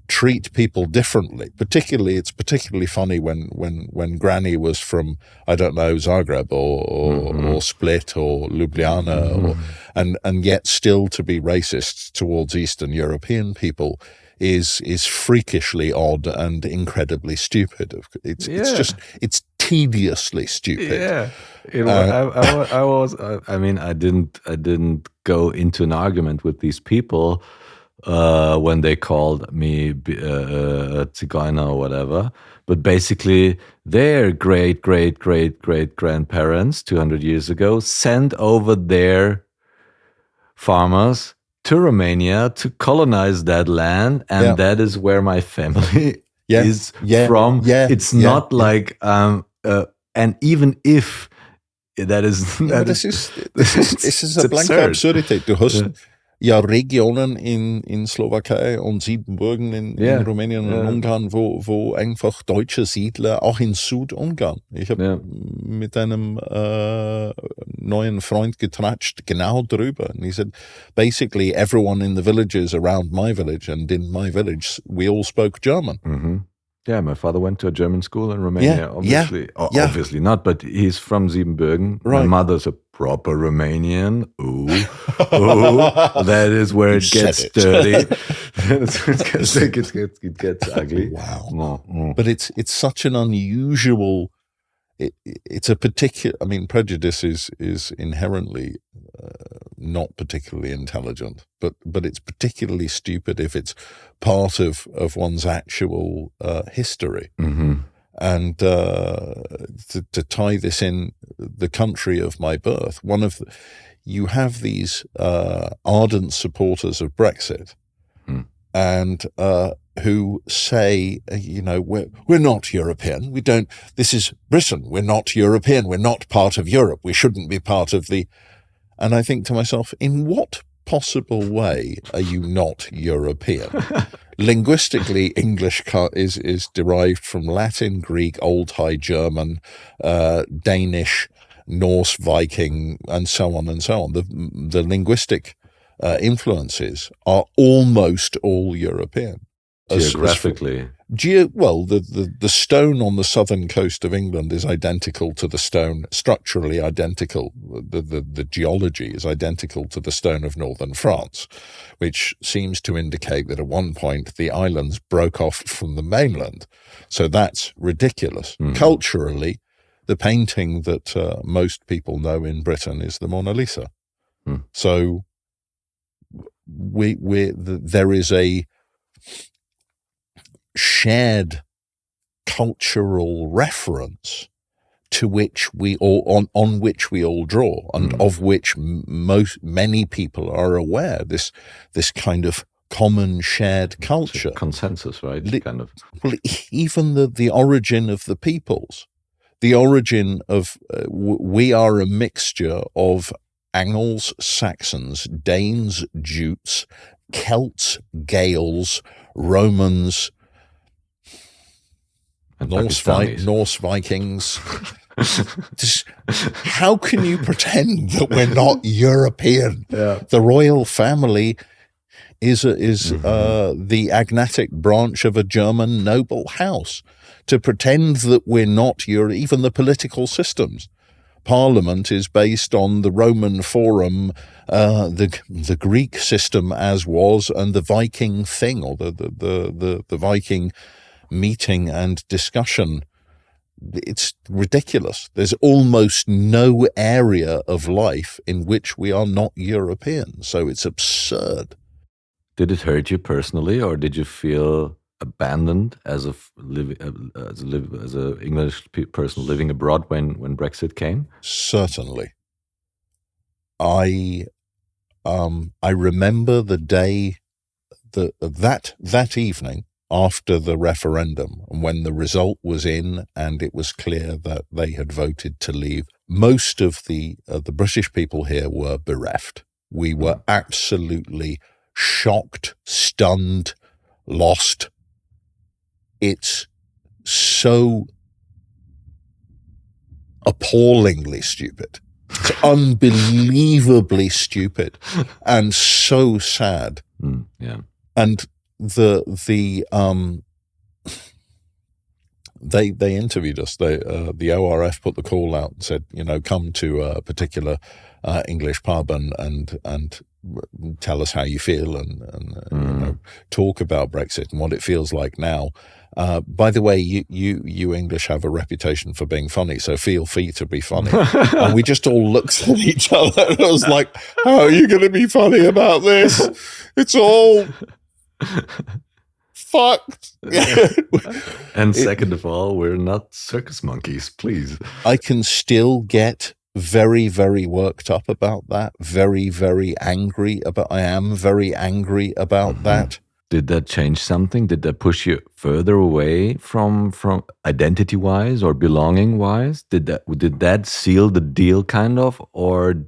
treat people differently. It's particularly funny when Granny was from, I don't know, Zagreb or Split or Ljubljana, and yet still to be racist towards Eastern European people is freakishly odd and incredibly stupid. It's tediously stupid. Yeah. I didn't go into an argument with these people when they called me Zigeuner or whatever. But basically, their great-great-great-great-grandparents 200 years ago sent over their farmers to Romania to colonize that land. And that is where my family is from. It's not like, and even if that is... this is a blanke Absurdität. Du hast... Ja, Regionen in Slowakei und Siebenbürgen in Rumänien und Ungarn, wo einfach deutsche Siedler, auch in Südungarn. Ich habe mit einem neuen Freund getratscht, genau drüber. And he said, basically everyone in the villages around my village and in my village, we all spoke German. Mm-hmm. Yeah, my father went to a German school in Romania, obviously. Obviously not, but he's from Siebenbürgen. Right. My mother's a proper Romanian. Ooh, that is where it gets dirty. It gets ugly. Wow. But it's such an unusual... It's a particular... I mean, prejudice is inherently not particularly intelligent, but it's particularly stupid if it's part of one's actual history. Mm-hmm. And to tie this in the country of my birth, you have these ardent supporters of Brexit, and who say, we're not European. We don't. This is Britain. We're not European. We're not part of Europe. We shouldn't be part of the. And I think to myself, in what possible way are you not European? Linguistically, English is derived from Latin, Greek, Old High German, Danish, Norse, Viking, and so on and so on. The linguistic influences are almost all European. Geographically. The stone on the southern coast of England is identical to the stone, structurally identical. The geology is identical to the stone of northern France, which seems to indicate that at one point the islands broke off from the mainland. So that's ridiculous. Mm. Culturally, the painting that most people know in Britain is the Mona Lisa. Mm. So there is a shared cultural reference to which we all on which we all draw, and of which many people are aware. This kind of common shared culture. Consensus, right? Kind of. Well, even the origin of the peoples, the origin of, we are a mixture of Angles, Saxons, Danes, Jutes, Celts, Gaels, Romans, Norse Vikings. How can you pretend that we're not European? Yeah. The royal family is the agnatic branch of a German noble house. To pretend that we're not even the political systems. Parliament is based on the Roman Forum, the Greek system as was, and the Viking thing, or the Viking meeting and discussion. It's ridiculous. There's almost no area of life in which we are not European, so it's absurd. Did it hurt you personally, or did you feel abandoned as a English person living abroad when Brexit came? Certainly. I remember the day that evening after the referendum, and when the result was in and it was clear that they had voted to leave. Most of the British people here were bereft. We were absolutely shocked, stunned, lost. It's so appallingly stupid. It's unbelievably stupid and so sad. Yeah. And they interviewed us. The ORF put the call out and said, come to a particular English pub and tell us how you feel and talk about Brexit and what it feels like now. By the way, you English have a reputation for being funny, so feel free to be funny. And we just all looked at each other and I was like, how are you going to be funny about this? It's all fucked. And second of all, we're not circus monkeys, please. I can still get very, very worked up about that. Very, very angry about. I am very angry about that. Did that change something? Did that push you further away from identity-wise or belonging-wise? Did that seal the deal, kind of, or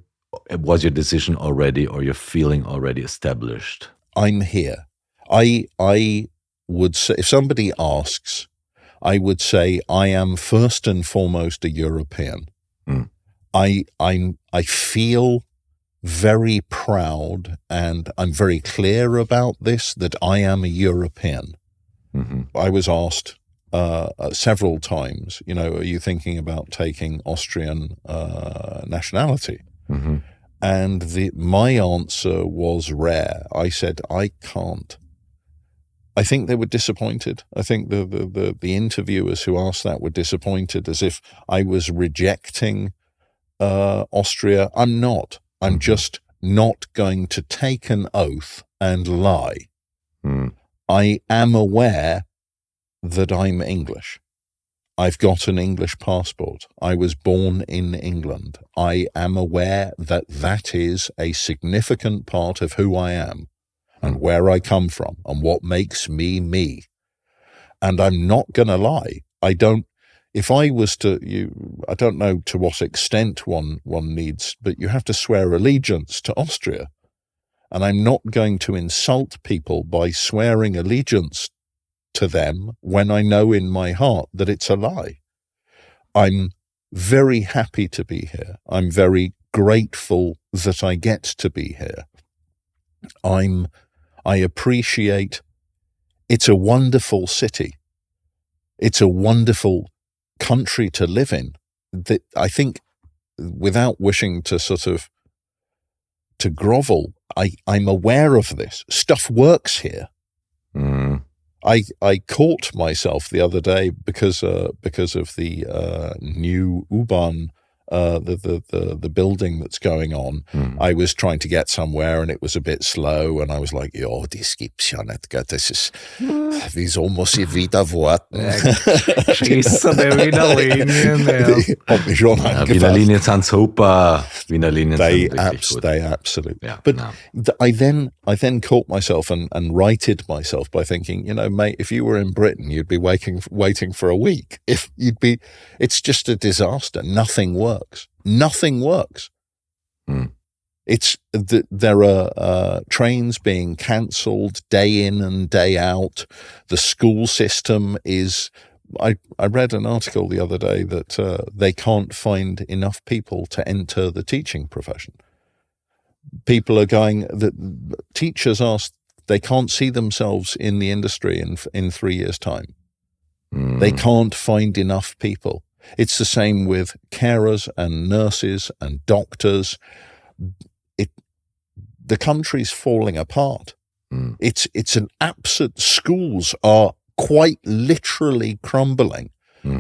was your decision already, or your feeling already established? I'm here. I would say, if somebody asks, I would say I am first and foremost a European. I feel very proud, and I'm very clear about this, that I am a European. I was asked several times, are you thinking about taking Austrian nationality? And my answer was rare. I said, I can't. I think they were disappointed. I think the interviewers who asked that were disappointed, as if I was rejecting Austria. I'm not. I'm just not going to take an oath and lie. I am aware that I'm English. I've got an English passport. I was born in England. I am aware that that is a significant part of who I am and where I come from and what makes me me. And I'm not going to lie. If I was to, I don't know to what extent one needs, but you have to swear allegiance to Austria. And I'm not going to insult people by swearing allegiance to them when I know in my heart that it's a lie. I'm very happy to be here. I'm very grateful that I get to be here. I appreciate, it's a wonderful city. It's a wonderful country to live in. That I think, without wishing to to grovel, I'm aware of this. Stuff works here. I caught myself the other day because of the new U-Bahn the building that's going on. I was trying to get somewhere and it was a bit slow, and I was like, "Ja, das gibt's ja nicht. Das ist, wieso muss ich wieder warten?" Schießen wir wieder Linien. Hat mich schon angefasst. Wiener Linien sind super. Wiener Linien They sind wirklich gut. They absolutely. Yeah, but no. I then caught myself and righted myself by thinking, mate, if you were in Britain, you'd be waiting for a week. It's just a disaster. Nothing works. Nothing works. There are trains being cancelled day in and day out. The school system is. I read an article the other day that they can't find enough people to enter the teaching profession. People are going. The teachers they can't see themselves in the industry in 3 years' time. They can't find enough people. It's the same with carers and nurses and doctors. The country's falling apart. It's an absolute. Schools are quite literally crumbling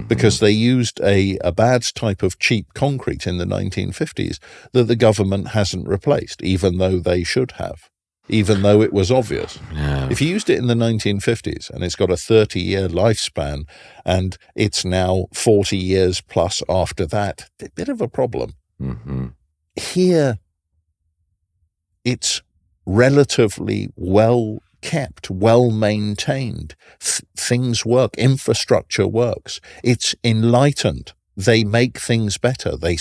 because they used a bad type of cheap concrete in the 1950s that the government hasn't replaced, even though they should have, even though it was obvious. Yeah. If you used it in the 1950s and it's got a 30-year lifespan and it's now 40 years plus after that, a bit of a problem. Here, it's relatively well kept, well maintained. Things work. Infrastructure works. It's enlightened. They make things better. They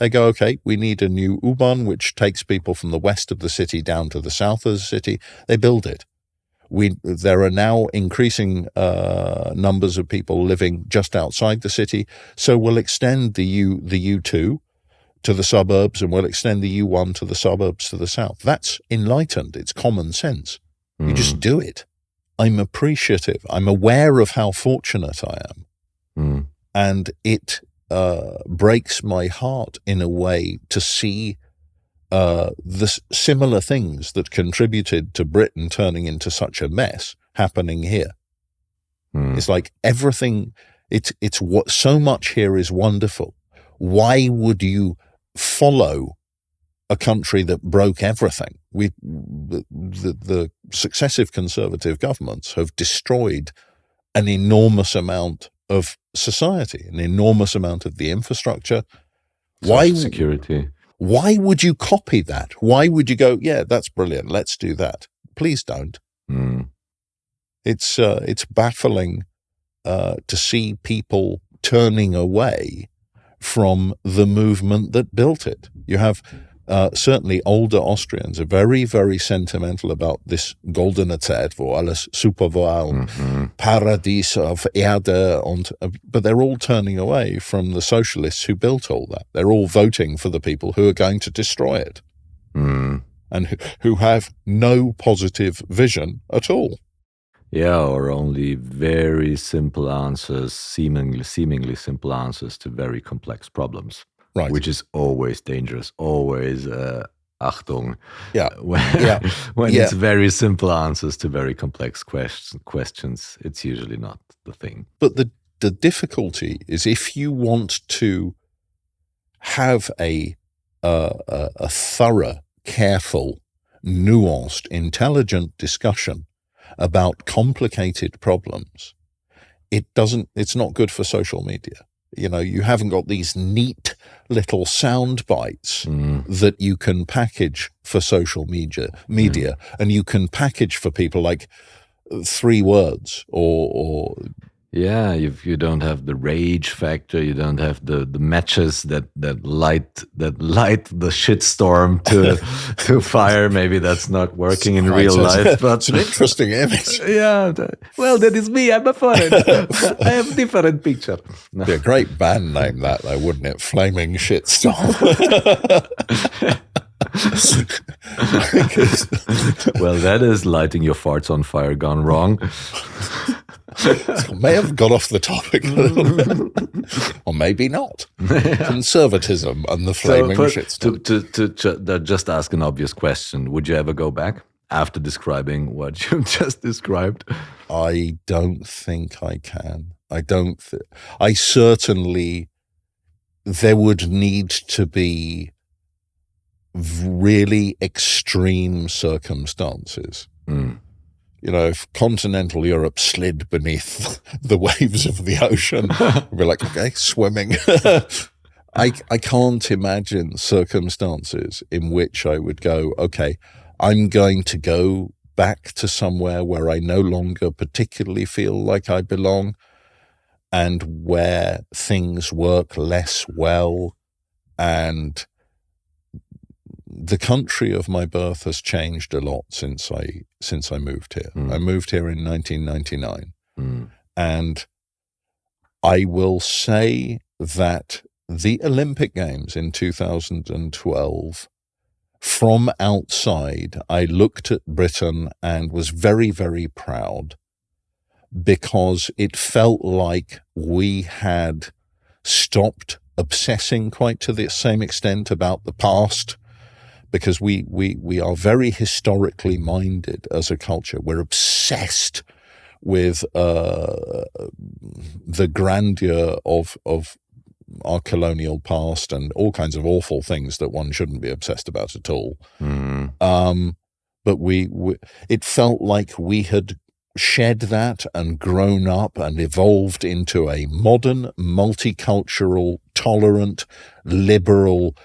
go, okay, we need a new U-Bahn, which takes people from the west of the city down to the south of the city. They build it. There are now increasing numbers of people living just outside the city, so we'll extend the U2 to the suburbs, and we'll extend the U1 to the suburbs to the south. That's enlightened. It's common sense. You just do it. I'm appreciative. I'm aware of how fortunate I am. And it breaks my heart in a way to see the similar things that contributed to Britain turning into such a mess happening here. It's like everything, it's what so much here is wonderful. Why would you follow a country that broke everything? The successive conservative governments have destroyed an enormous amount of society, an enormous amount of the infrastructure. Social security. Why would you copy that? Why would you go, yeah, that's brilliant, let's do that? Please don't. It's baffling to see people turning away from the movement that built it. You have certainly older Austrians are very, very sentimental about this goldene Zeit, wo alles super war und Paradies auf Erde, but they're all turning away from the socialists who built all that. They're all voting for the people who are going to destroy it and who have no positive vision at all. Yeah, or only very simple answers, seemingly simple answers to very complex problems. Right. Which is always dangerous, always Achtung. Yeah. When it's very simple answers to very complex questions, it's usually not the thing. But the difficulty is if you want to have a thorough, careful, nuanced, intelligent discussion about complicated problems, it's not good for social media. You haven't got these neat little sound bites that you can package for social media, and you can package for people like 3 words or yeah, if you don't have the rage factor, you don't have the matches that light the shitstorm to fire. Maybe that's not working in real life. But it's an interesting image. Yeah, well, that is me. I'm a foreign. I have a different picture. No. Be a great band name, that though, wouldn't it? Flaming Shitstorm. Well, that is lighting your farts on fire gone wrong. May have got off the topic a little bit. Or maybe not. Conservatism and the flaming shitstorm. To just ask an obvious question, would you ever go back after describing what you just described? I don't think I can. I certainly there would need to be really extreme circumstances. You know, if continental Europe slid beneath the waves of the ocean, we'd be like, okay, swimming. I can't imagine circumstances in which I would go, okay, I'm going to go back to somewhere where I no longer particularly feel like I belong and where things work less well. And the country of my birth has changed a lot since I moved here. I moved here in 1999. And I will say that the Olympic Games in 2012, from outside, I looked at Britain and was very, very proud because it felt like we had stopped obsessing quite to the same extent about the past, because we are very historically minded as a culture. We're obsessed with the grandeur of our colonial past and all kinds of awful things that one shouldn't be obsessed about at all. But it felt like we had shed that and grown up and evolved into a modern, multicultural, tolerant, liberal,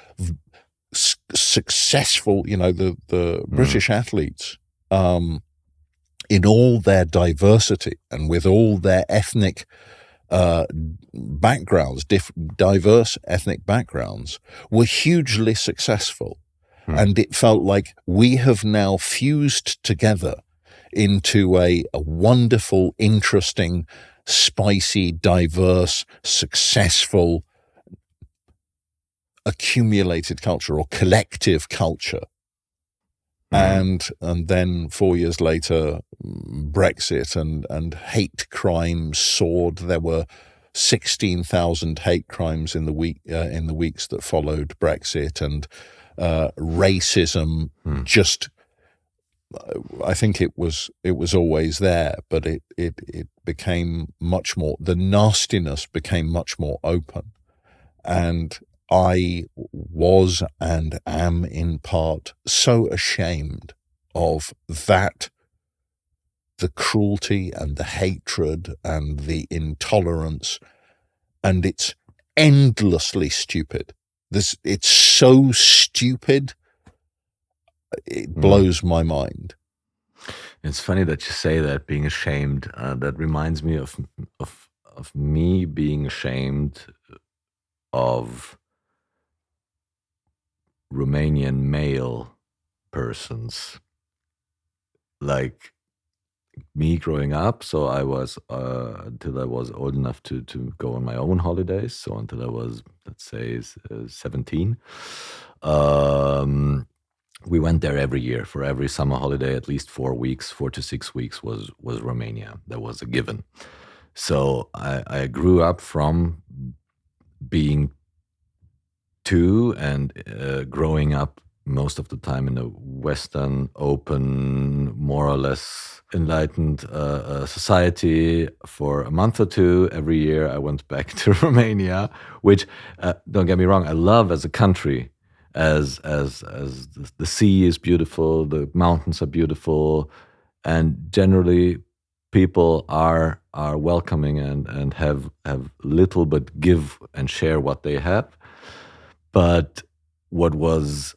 successful, you know, the British athletes, in all their diversity and with all their ethnic backgrounds, diverse ethnic backgrounds, were hugely successful. And it felt like we have now fused together into a wonderful, interesting, spicy, diverse, successful, accumulated culture or collective culture. And then 4 years later, Brexit and hate crimes soared. There were 16,000 hate crimes in the weeks that followed Brexit, and racism just, I think it was always there, but it became much more, the nastiness became much more open. And I was and am in part so ashamed of that, the cruelty and the hatred and the intolerance, and it's endlessly stupid. It's so stupid, it blows my mind. It's funny that you say that, being ashamed. That reminds me of me being ashamed of Romanian male persons, like me growing up. So I was until I was old enough to go on my own holidays. So until I was, let's say, 17, we went there every year for every summer holiday. At least 4 to 6 weeks was Romania. That was a given. So I grew up from being 2 and growing up most of the time in a Western, open, more or less enlightened society for a month or 2. Every year I went back to Romania, which, don't get me wrong, I love as a country, as the sea is beautiful, the mountains are beautiful, and generally people are welcoming and have little but give and share what they have. But what was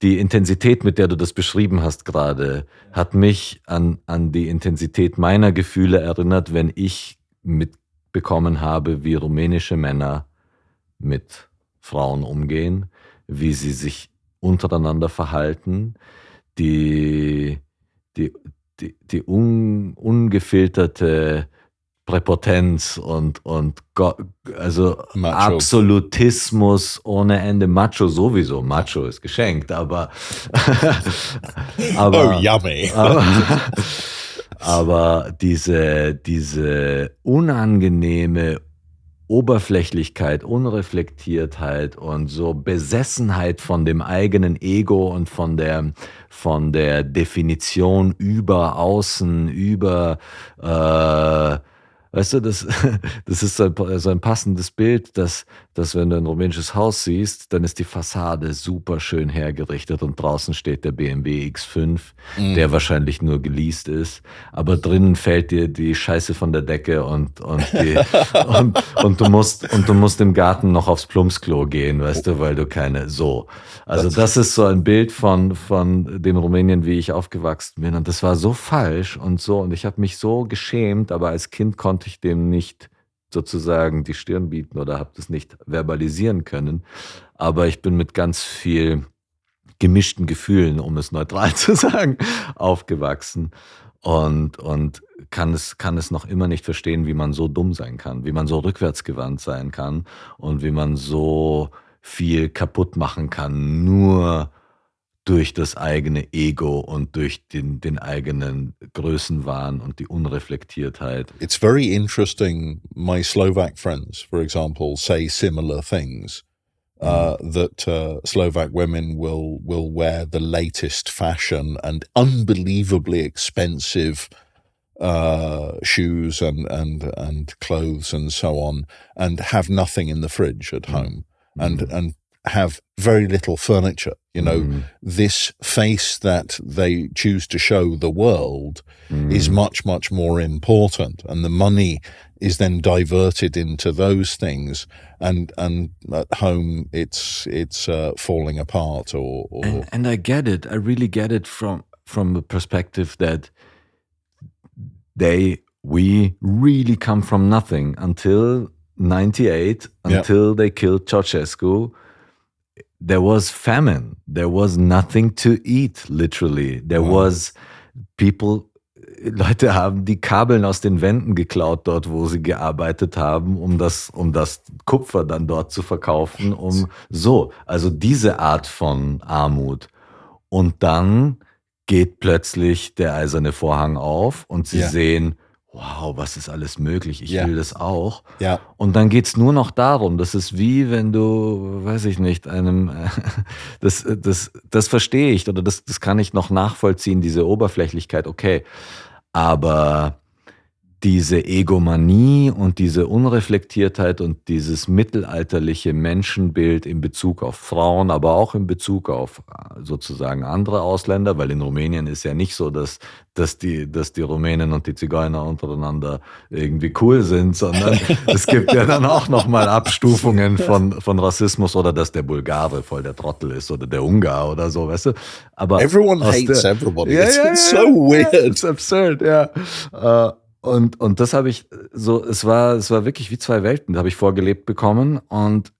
die Intensität, mit der du das beschrieben hast gerade, hat mich an die Intensität meiner Gefühle erinnert, wenn ich mitbekommen habe, wie rumänische Männer mit Frauen umgehen, wie sie sich untereinander verhalten, die ungefilterte Präpotenz und also Macho. Absolutismus ohne Ende. Macho sowieso. Macho ist geschenkt, aber oh, yummy. aber diese unangenehme Oberflächlichkeit, Unreflektiertheit und so Besessenheit von dem eigenen Ego und von der Definition über Außen, über weißt du, das ist so ein passendes Bild, dass wenn du ein rumänisches Haus siehst, dann ist die Fassade super schön hergerichtet und draußen steht der BMW X5, der wahrscheinlich nur geleast ist, aber drinnen fällt dir die Scheiße von der Decke und du musst im Garten noch aufs Plumpsklo gehen, weißt du, weil du so. Also das ist so ein Bild von dem Rumänien, wie ich aufgewachsen bin, und das war so falsch und ich habe mich so geschämt, aber als Kind konnte ich dem nicht sozusagen die Stirn bieten oder habe das nicht verbalisieren können. Aber ich bin mit ganz viel gemischten Gefühlen, um es neutral zu sagen, aufgewachsen und kann es noch immer nicht verstehen, wie man so dumm sein kann, wie man so rückwärtsgewandt sein kann und wie man so viel kaputt machen kann, nur durch das eigene Ego und durch den eigenen Größenwahn und die Unreflektiertheit. It's very interesting. My Slovak friends, for example, say similar things. That Slovak women will wear the latest fashion and unbelievably expensive shoes and clothes and so on, and have nothing in the fridge at home, and have very little furniture. You know, this face that they choose to show the world is much, much more important, and the money is then diverted into those things, and at home it's falling apart. And I get it. I really get it from the perspective that we really come from nothing until 98, until they killed Ceausescu. There was famine. There was nothing to eat, literally. Leute haben die Kabeln aus den Wänden geklaut dort, wo sie gearbeitet haben, um das Kupfer dann dort zu verkaufen, also diese Art von Armut. Und dann geht plötzlich der eiserne Vorhang auf und sie sehen, wow, was ist alles möglich, ich will das auch. Ja. Und dann geht's nur noch darum, das ist wie wenn du, weiß ich nicht, das verstehe ich oder das kann ich noch nachvollziehen, diese Oberflächlichkeit, okay, aber diese Egomanie und diese Unreflektiertheit und dieses mittelalterliche Menschenbild in Bezug auf Frauen, aber auch in Bezug auf sozusagen andere Ausländer, weil in Rumänien ist ja nicht so, dass die Rumänen und die Zigeuner untereinander irgendwie cool sind, sondern es gibt ja dann auch nochmal Abstufungen von Rassismus oder dass der Bulgare voll der Trottel ist oder der Ungar oder so, weißt du? Aber everyone hates everybody. Ja, It's so weird. It's absurd, ja. Und das habe ich es war wirklich wie zwei Welten, da habe ich vorgelebt bekommen und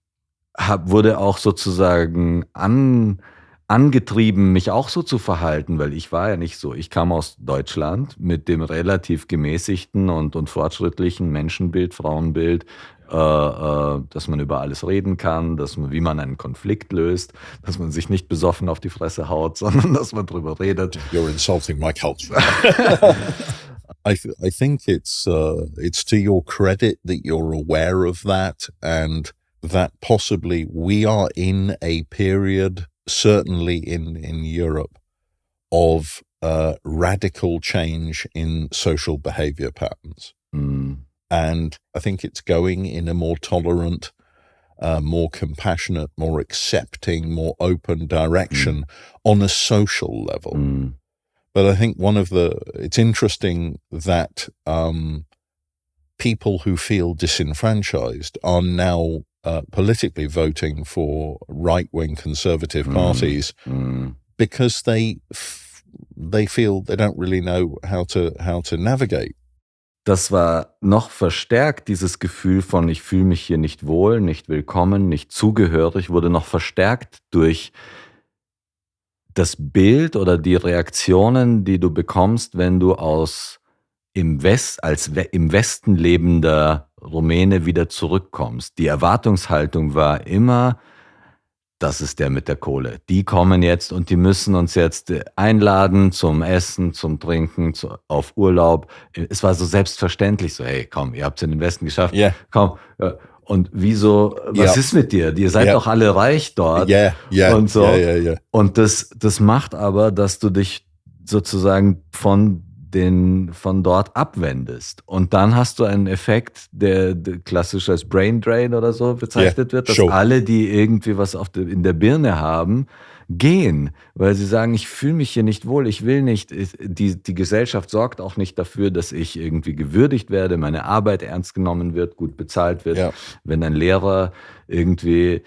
wurde auch sozusagen angetrieben, mich auch so zu verhalten, weil ich war ja nicht so. Ich kam aus Deutschland mit dem relativ gemäßigten und fortschrittlichen Menschenbild, Frauenbild, dass man über alles reden kann, wie man einen Konflikt löst, dass man sich nicht besoffen auf die Fresse haut, sondern dass man drüber redet. You're insulting my culture. I think it's to your credit that you're aware of that, and that possibly we are in a period, certainly in Europe, of radical change in social behavior patterns. And I think it's going in a more tolerant, more compassionate, more accepting, more open direction on a social level. But I think it's interesting that people who feel disenfranchised are now politically voting for right-wing conservative parties because they feel they don't really know how to navigate. Das war noch verstärkt, dieses Gefühl von ich fühle mich hier nicht wohl, nicht willkommen, nicht zugehörig, wurde noch verstärkt durch das Bild oder die Reaktionen, die du bekommst, wenn du als im Westen lebender Rumäne wieder zurückkommst. Die Erwartungshaltung war immer, das ist der mit der Kohle. Die kommen jetzt und die müssen uns jetzt einladen zum Essen, zum Trinken, auf Urlaub. Es war so selbstverständlich so, hey, komm, ihr habt es in den Westen geschafft, komm. Und wieso, was ist mit dir? Ihr seid doch alle reich dort. Und so. Und das macht aber, dass du dich sozusagen von dort abwendest. Und dann hast du einen Effekt, der klassisch als Brain Drain oder so bezeichnet wird, dass alle, die irgendwie was in der Birne haben, gehen, weil sie sagen, ich fühle mich hier nicht wohl, ich will nicht, die Gesellschaft sorgt auch nicht dafür, dass ich irgendwie gewürdigt werde, meine Arbeit ernst genommen wird, gut bezahlt wird. Ja. Wenn ein Lehrer irgendwie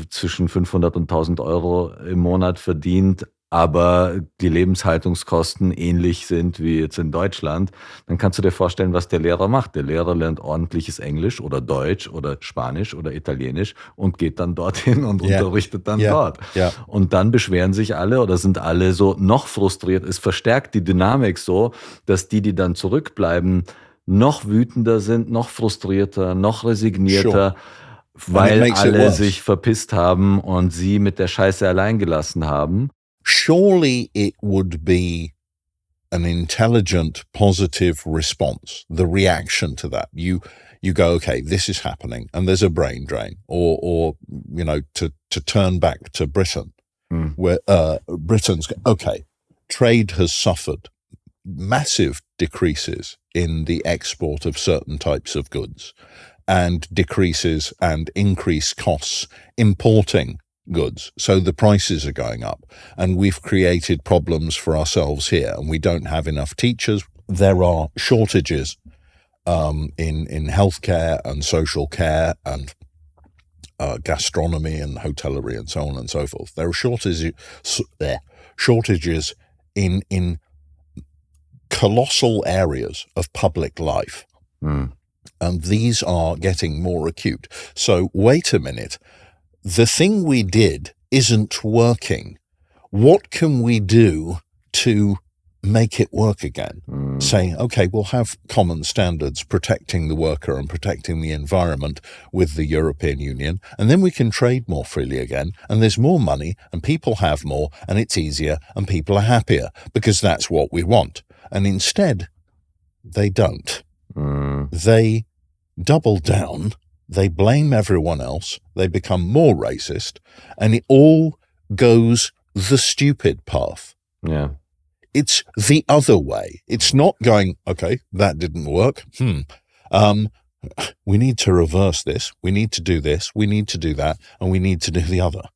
zwischen 500 und 1000 Euro im Monat verdient, aber die Lebenshaltungskosten ähnlich sind wie jetzt in Deutschland, dann kannst du dir vorstellen, was der Lehrer macht. Der Lehrer lernt ordentliches Englisch oder Deutsch oder Spanisch oder Italienisch und geht dann dorthin und unterrichtet dann dort. Yeah. Und dann beschweren sich alle oder sind alle so noch frustriert. Es verstärkt die Dynamik so, dass die dann zurückbleiben, noch wütender sind, noch frustrierter, noch resignierter, weil alle sich verpisst haben und sie mit der Scheiße allein gelassen haben. Surely it would be an intelligent, positive response, the reaction to that. You go, okay, this is happening, and there's a brain drain, or you know, to turn back to Britain, where Britain's okay, trade has suffered massive decreases in the export of certain types of goods, and decreases and increased costs importing goods. So the prices are going up, and we've created problems for ourselves here, and we don't have enough teachers. There are shortages in healthcare and social care and gastronomy and hotellery and so on and so forth. There are shortages in colossal areas of public life. And these are getting more acute. So wait a minute. The thing we did isn't working. What can we do to make it work again? Saying, okay, we'll have common standards protecting the worker and protecting the environment with the European Union, and then we can trade more freely again, and there's more money, and people have more, and it's easier, and people are happier, because that's what we want. And instead, they don't. They double down. They blame everyone else, they become more racist, and it all goes the stupid path. Yeah. It's the other way. It's not going, okay, that didn't work. We need to reverse this, we need to do this, we need to do that, and we need to do the other.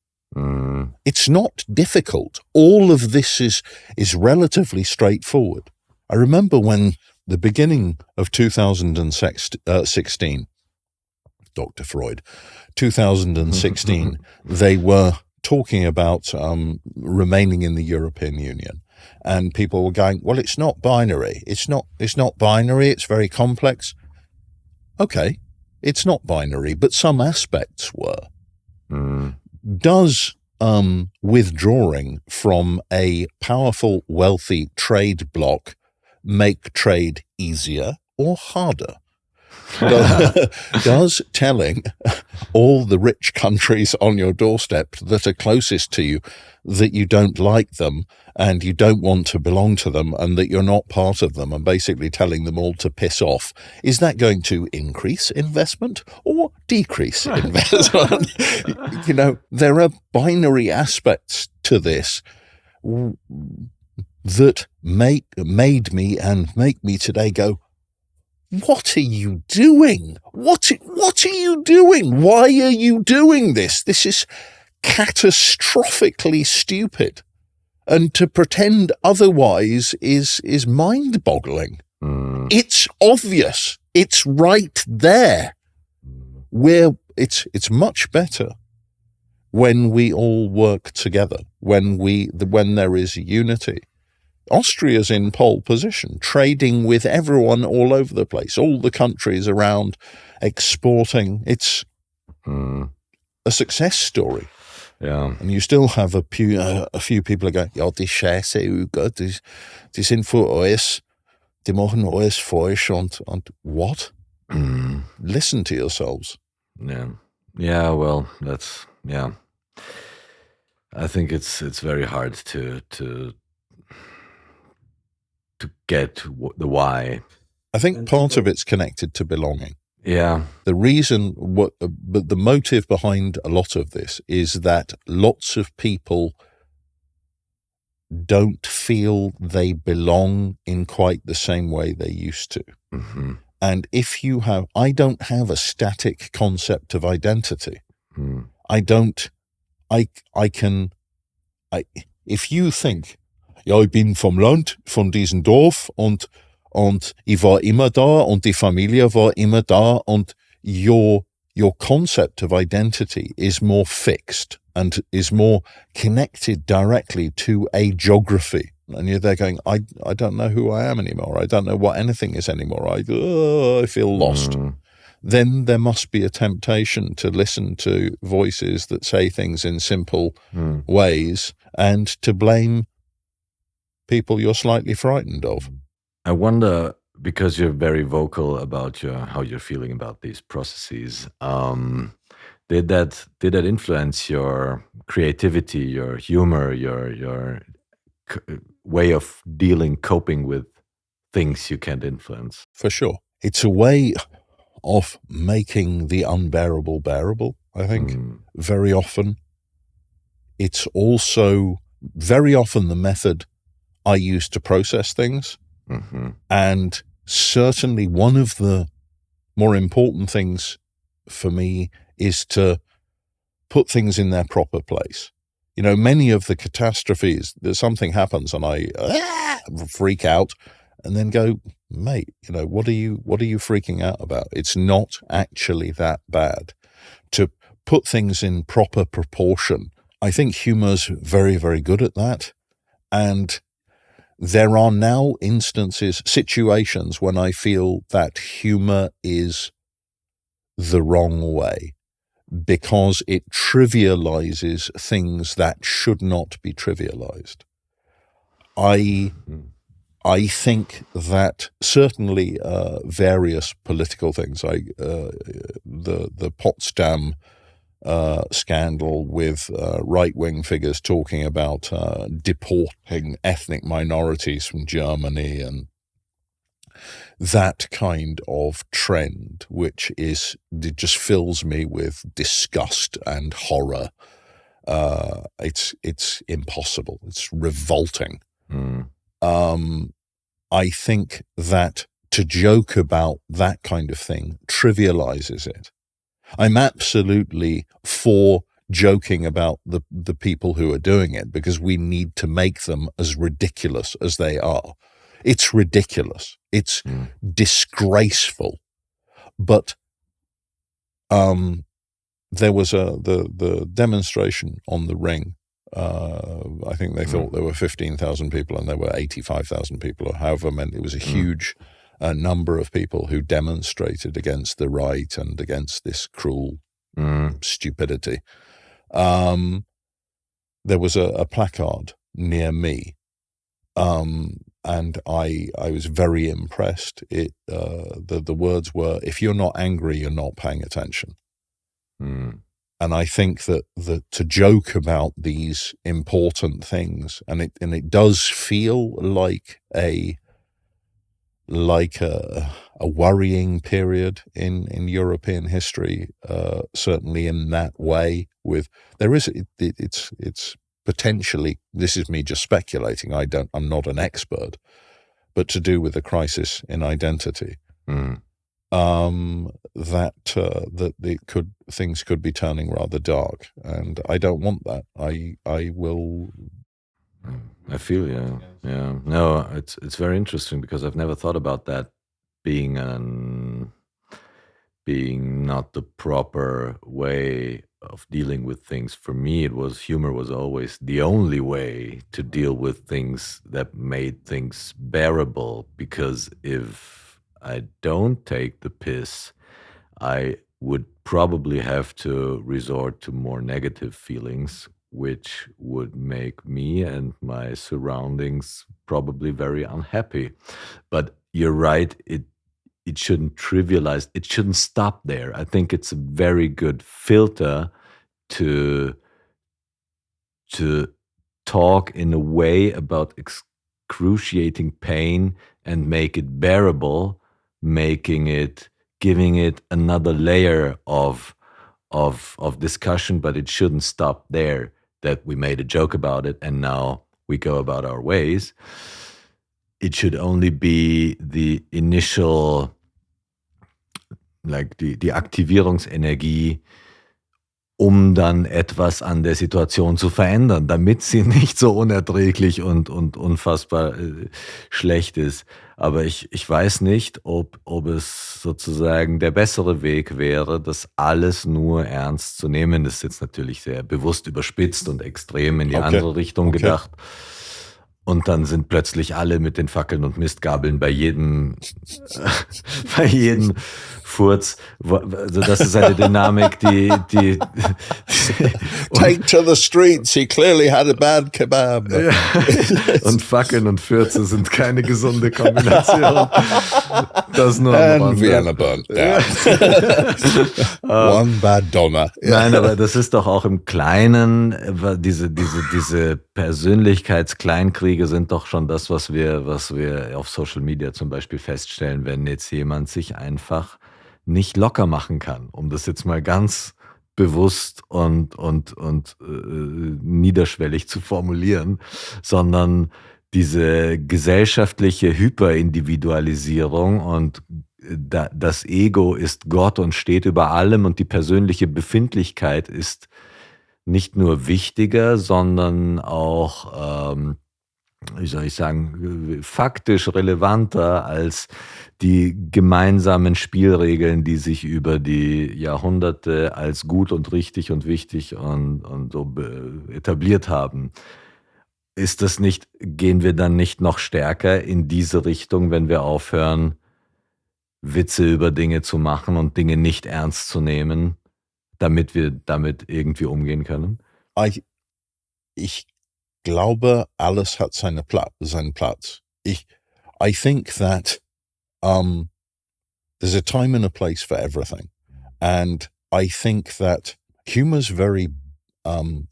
It's not difficult. All of this is relatively straightforward. I remember when the beginning of 2016, Dr. Freud, 2016, they were talking about remaining in the European Union, and people were going, well, it's not binary. It's not binary. It's very complex. Okay, it's not binary, but some aspects were. Does withdrawing from a powerful, wealthy trade bloc make trade easier or harder? Does telling all the rich countries on your doorstep that are closest to you that you don't like them and you don't want to belong to them and that you're not part of them, and basically telling them all to piss off, is that going to increase investment or decrease investment? You know, there are binary aspects to this that made me and make me today go, what are you doing? What are you doing? Why are you doing this? This is catastrophically stupid. And to pretend otherwise is mind-boggling. It's obvious. It's right there. Where it's much better when we all work together, when there is unity. Austria's in pole position, trading with everyone all over the place, all the countries around, exporting. It's a success story. Ja. And you still have a few people are going, ja, die Scheiße, Gott, die sind für alles, die machen alles falsch und what? Listen to yourselves. Yeah. Yeah, well, that's, yeah. I think it's very hard to get the why. I think part of it's connected to belonging. Yeah. The reason, but the motive behind a lot of this is that lots of people don't feel they belong in quite the same way they used to. Mm-hmm. And I don't have a static concept of identity. Mm. If you think, ja, ich bin vom Land, von diesem Dorf und ich war immer da und die Familie war immer da und your concept of identity is more fixed and is more connected directly to a geography. And you're there going, I don't know who I am anymore. I don't know what anything is anymore. I feel lost. Then there must be a temptation to listen to voices that say things in simple ways and to blame people you're slightly frightened of. I wonder, because you're very vocal about how you're feeling about these processes, did that influence your creativity, your humor, your way of coping with things you can't influence? For sure. It's a way of making the unbearable bearable, I think. Very often. It's also very often the method I use to process things. Mm-hmm. And certainly one of the more important things for me is to put things in their proper place. You know, many of the catastrophes, that something happens and I freak out and then go, mate, you know, what are you freaking out about? It's not actually that bad. To put things in proper proportion, I think humor's very, very good at that. And there are now situations when I feel that humor is the wrong way because it trivializes things that should not be trivialized. I think that certainly various political things, the Potsdam scandal with right-wing figures talking about deporting ethnic minorities from Germany and that kind of trend, which it just fills me with disgust and horror. It's impossible. It's revolting. I think that to joke about that kind of thing trivializes it. I'm absolutely for joking about the people who are doing it because we need to make them as ridiculous as they are. It's ridiculous. It's disgraceful. But there was the demonstration on the Ring. I think they thought there were 15,000 people and there were 85,000 people or however many. It was a huge number of people who demonstrated against the right and against this cruel stupidity. There was a placard near me, and I was very impressed. The words were, "If you're not angry, you're not paying attention." And I think that to joke about these important things, and it does feel like a worrying period in European history, certainly in that way. It's potentially, this is me just speculating. I'm not an expert, but to do with the crisis in identity. That things could be turning rather dark, and I don't want that. I will. I feel yeah. No, it's very interesting because I've never thought about that being not the proper way of dealing with things. For me, humor was always the only way to deal with things that made things bearable. Because if I don't take the piss, I would probably have to resort to more negative feelings, which would make me and my surroundings probably very unhappy. But you're right, it shouldn't trivialize, it shouldn't stop there. I think it's a very good filter to talk in a way about excruciating pain and make it bearable, making it giving it another layer of discussion, but it shouldn't stop there, that we made a joke about it and now we go about our ways. It should only be the initial, like die Aktivierungsenergie, um dann etwas an der Situation zu verändern, damit sie nicht so unerträglich und unfassbar schlecht ist. Aber ich weiß nicht, ob es sozusagen der bessere Weg wäre, das alles nur ernst zu nehmen. Das ist jetzt natürlich sehr bewusst überspitzt und extrem in die andere Richtung gedacht. Und dann sind plötzlich alle mit den Fackeln und Mistgabeln bei jedem Furz. Also das ist eine Dynamik, die Take to the streets, he clearly had a bad kebab. Und Fackeln und Fürze sind keine gesunde Kombination. Das nur And Vienna burnt down. One bad donner. Nein, aber das ist doch auch im Kleinen, diese Persönlichkeitskleinkriege sind doch schon das, was wir auf Social Media zum Beispiel feststellen, wenn jetzt jemand sich einfach nicht locker machen kann, um das jetzt mal ganz bewusst und niederschwellig zu formulieren, sondern diese gesellschaftliche Hyperindividualisierung und das Ego ist Gott und steht über allem und die persönliche Befindlichkeit ist nicht nur wichtiger, sondern auch, wie soll ich sagen, faktisch relevanter als die gemeinsamen Spielregeln, die sich über die Jahrhunderte als gut und richtig und wichtig und so etabliert haben. Gehen wir dann nicht noch stärker in diese Richtung, wenn wir aufhören, Witze über Dinge zu machen und Dinge nicht ernst zu nehmen, damit wir damit irgendwie umgehen können? Ich glaube, alles hat seinen Platz. I think that there's a time and a place for everything. And I think that humor's very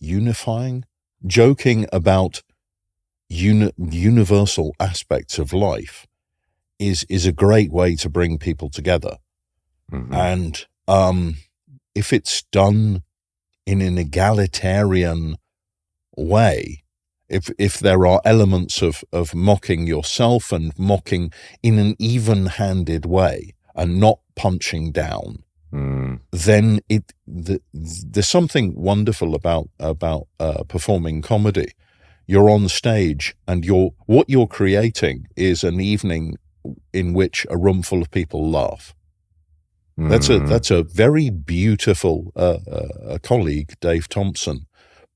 unifying. Joking about universal aspects of life is a great way to bring people together. Mm-hmm. And if it's done in an egalitarian way, if there are elements of mocking yourself and mocking in an even-handed way and not punching down, then there's something wonderful about performing comedy. You're on stage and what you're creating is an evening in which a room full of people laugh. That's a very beautiful colleague, Dave Thompson,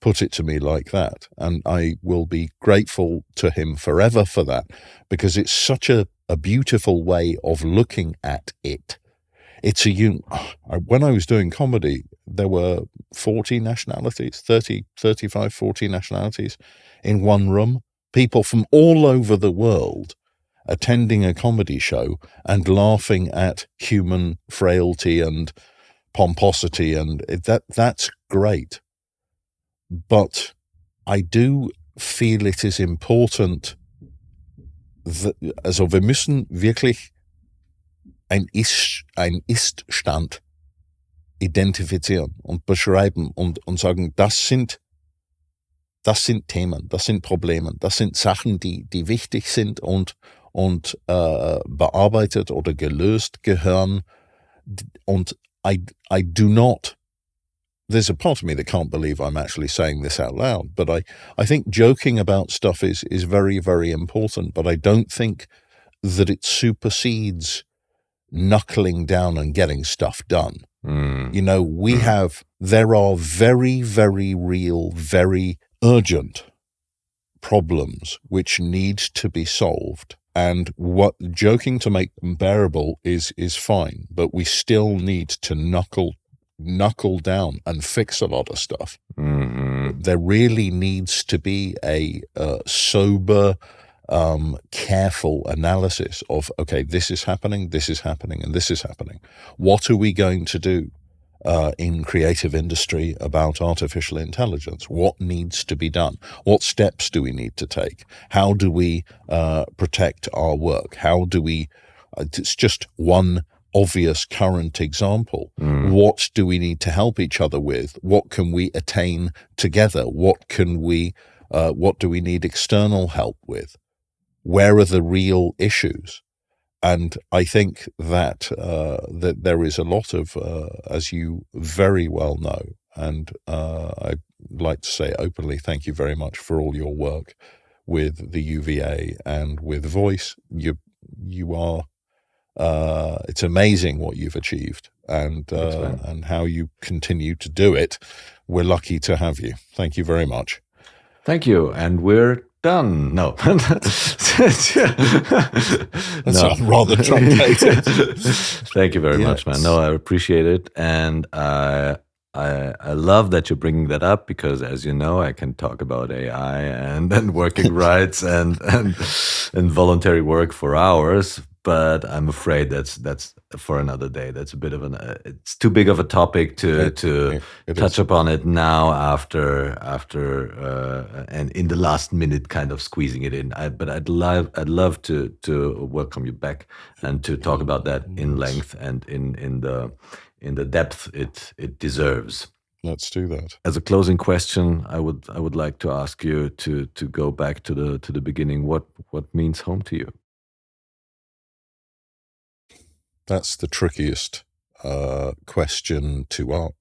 put it to me like that, and I will be grateful to him forever for that, because it's such a beautiful way of looking at it. It's when I was doing comedy, there were 40 nationalities, 30, 35, 40 nationalities in one room, people from all over the world attending a comedy show and laughing at human frailty and pomposity, and that's great. But I do feel it is important, also wir müssen wirklich ein Ist-Stand identifizieren und beschreiben und sagen, das sind Themen, das sind Probleme, das sind Sachen, die wichtig sind und bearbeitet oder gelöst gehören. Und I do not. There's a part of me that can't believe I'm actually saying this out loud, but I think joking about stuff is very, very important, but I don't think that it supersedes knuckling down and getting stuff done. You know, there are very, very real, very urgent problems which need to be solved. And what joking to make them bearable is fine, but we still need to knuckle down and fix a lot of stuff. Mm-hmm. There really needs to be a sober, careful analysis of, okay, this is happening, and this is happening. What are we going to do in creative industry about artificial intelligence? What needs to be done? What steps do we need to take? How do we protect our work? How do we... It's just one obvious current example. What do we need to help each other with? What can we attain together? What do we need external help with? Where are the real issues? And I think that that there is a lot of, as you very well know, and I'd like to say openly, thank you very much for all your work with the UVA and with Voice. You are, it's amazing what you've achieved, and how you continue to do it. We're lucky to have you. Thank you very much. Thank you, and we're done. No. That's rather truncated. Thank you very much, man. No, I appreciate it, and I love that you're bringing that up, because, as you know, I can talk about AI and working rights and voluntary work for hours. But I'm afraid that's for another day. That's a bit of it's too big of a topic to touch upon it now after and in the last minute kind of squeezing it in. But I'd love to welcome you back and to talk about that in length and in the depth it deserves. Let's do that. As a closing question, I would like to ask you to go back to the beginning. What means home to you? That's the trickiest question to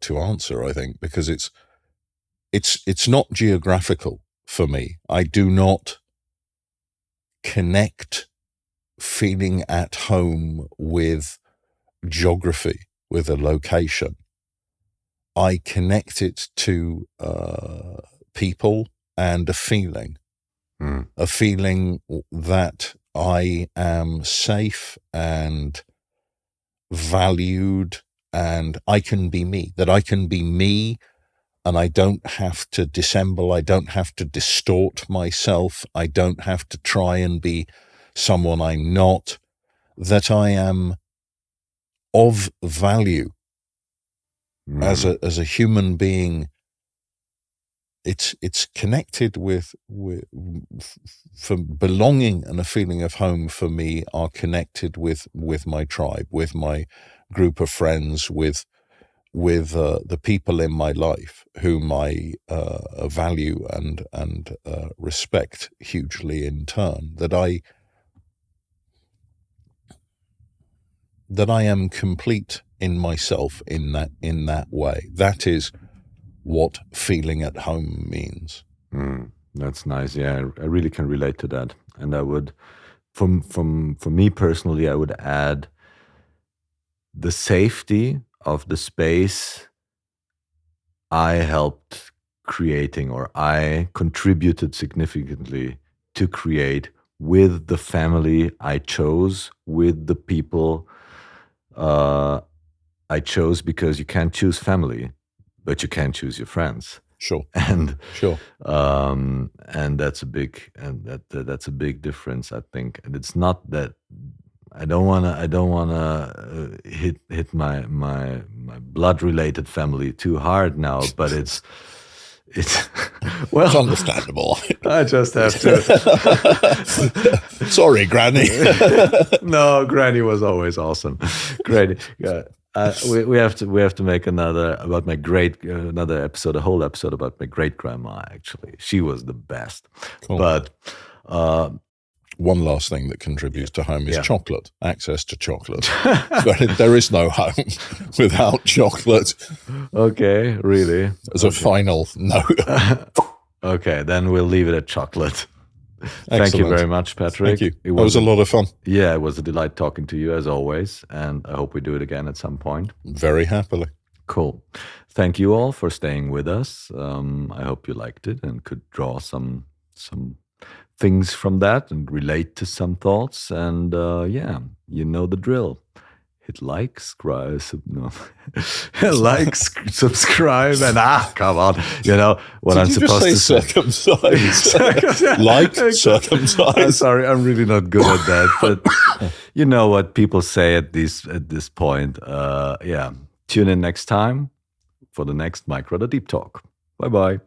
answer, I think, because it's not geographical for me. I do not connect feeling at home with geography, with a location. I connect it to people and a feeling that I am safe and valued, and I can be me, and I don't have to dissemble, I don't have to distort myself, I don't have to try and be someone I'm not, that I am of value as a human being. It's connected with for belonging, and a feeling of home for me are connected with my tribe, with my group of friends, with the people in my life whom I value and respect hugely in turn. That I am complete in myself in that way. That is what feeling at home means. That's nice. Yeah, I really can relate to that. And I would, for me personally, I would add the safety of the space I helped creating, or I contributed significantly to create, with the family I chose, with the people I chose, because you can't choose family, but you can choose your friends. Sure. And sure. And that's a big difference, I think. And it's not that I don't wanna hit my blood related family too hard now, but it's well, it's understandable. I just have to. Sorry, Granny. No, Granny was always awesome. Granny. Yeah. We have to make another episode, a whole episode about my great grandma. Actually, she was the best. Cool. But one last thing that contributes to home is chocolate. Access to chocolate. There is no home without chocolate. Okay, really. As a final note. Okay, then we'll leave it at chocolate. Thank you very much, Patrick. Thank you. It was a lot of fun. Yeah, it was a delight talking to you as always, and I hope we do it again at some point. Very happily. Cool. Thank you all for staying with us. I hope you liked it and could draw some things from that and relate to some thoughts. And you know the drill. Hit like, subscribe, subscribe, and come on, you know what I'm supposed to say. Circumcised. Circumcised. I'm sorry, I'm really not good at that, but you know what people say at this point. Tune in next time for the next Micro the Deep Talk. Bye bye.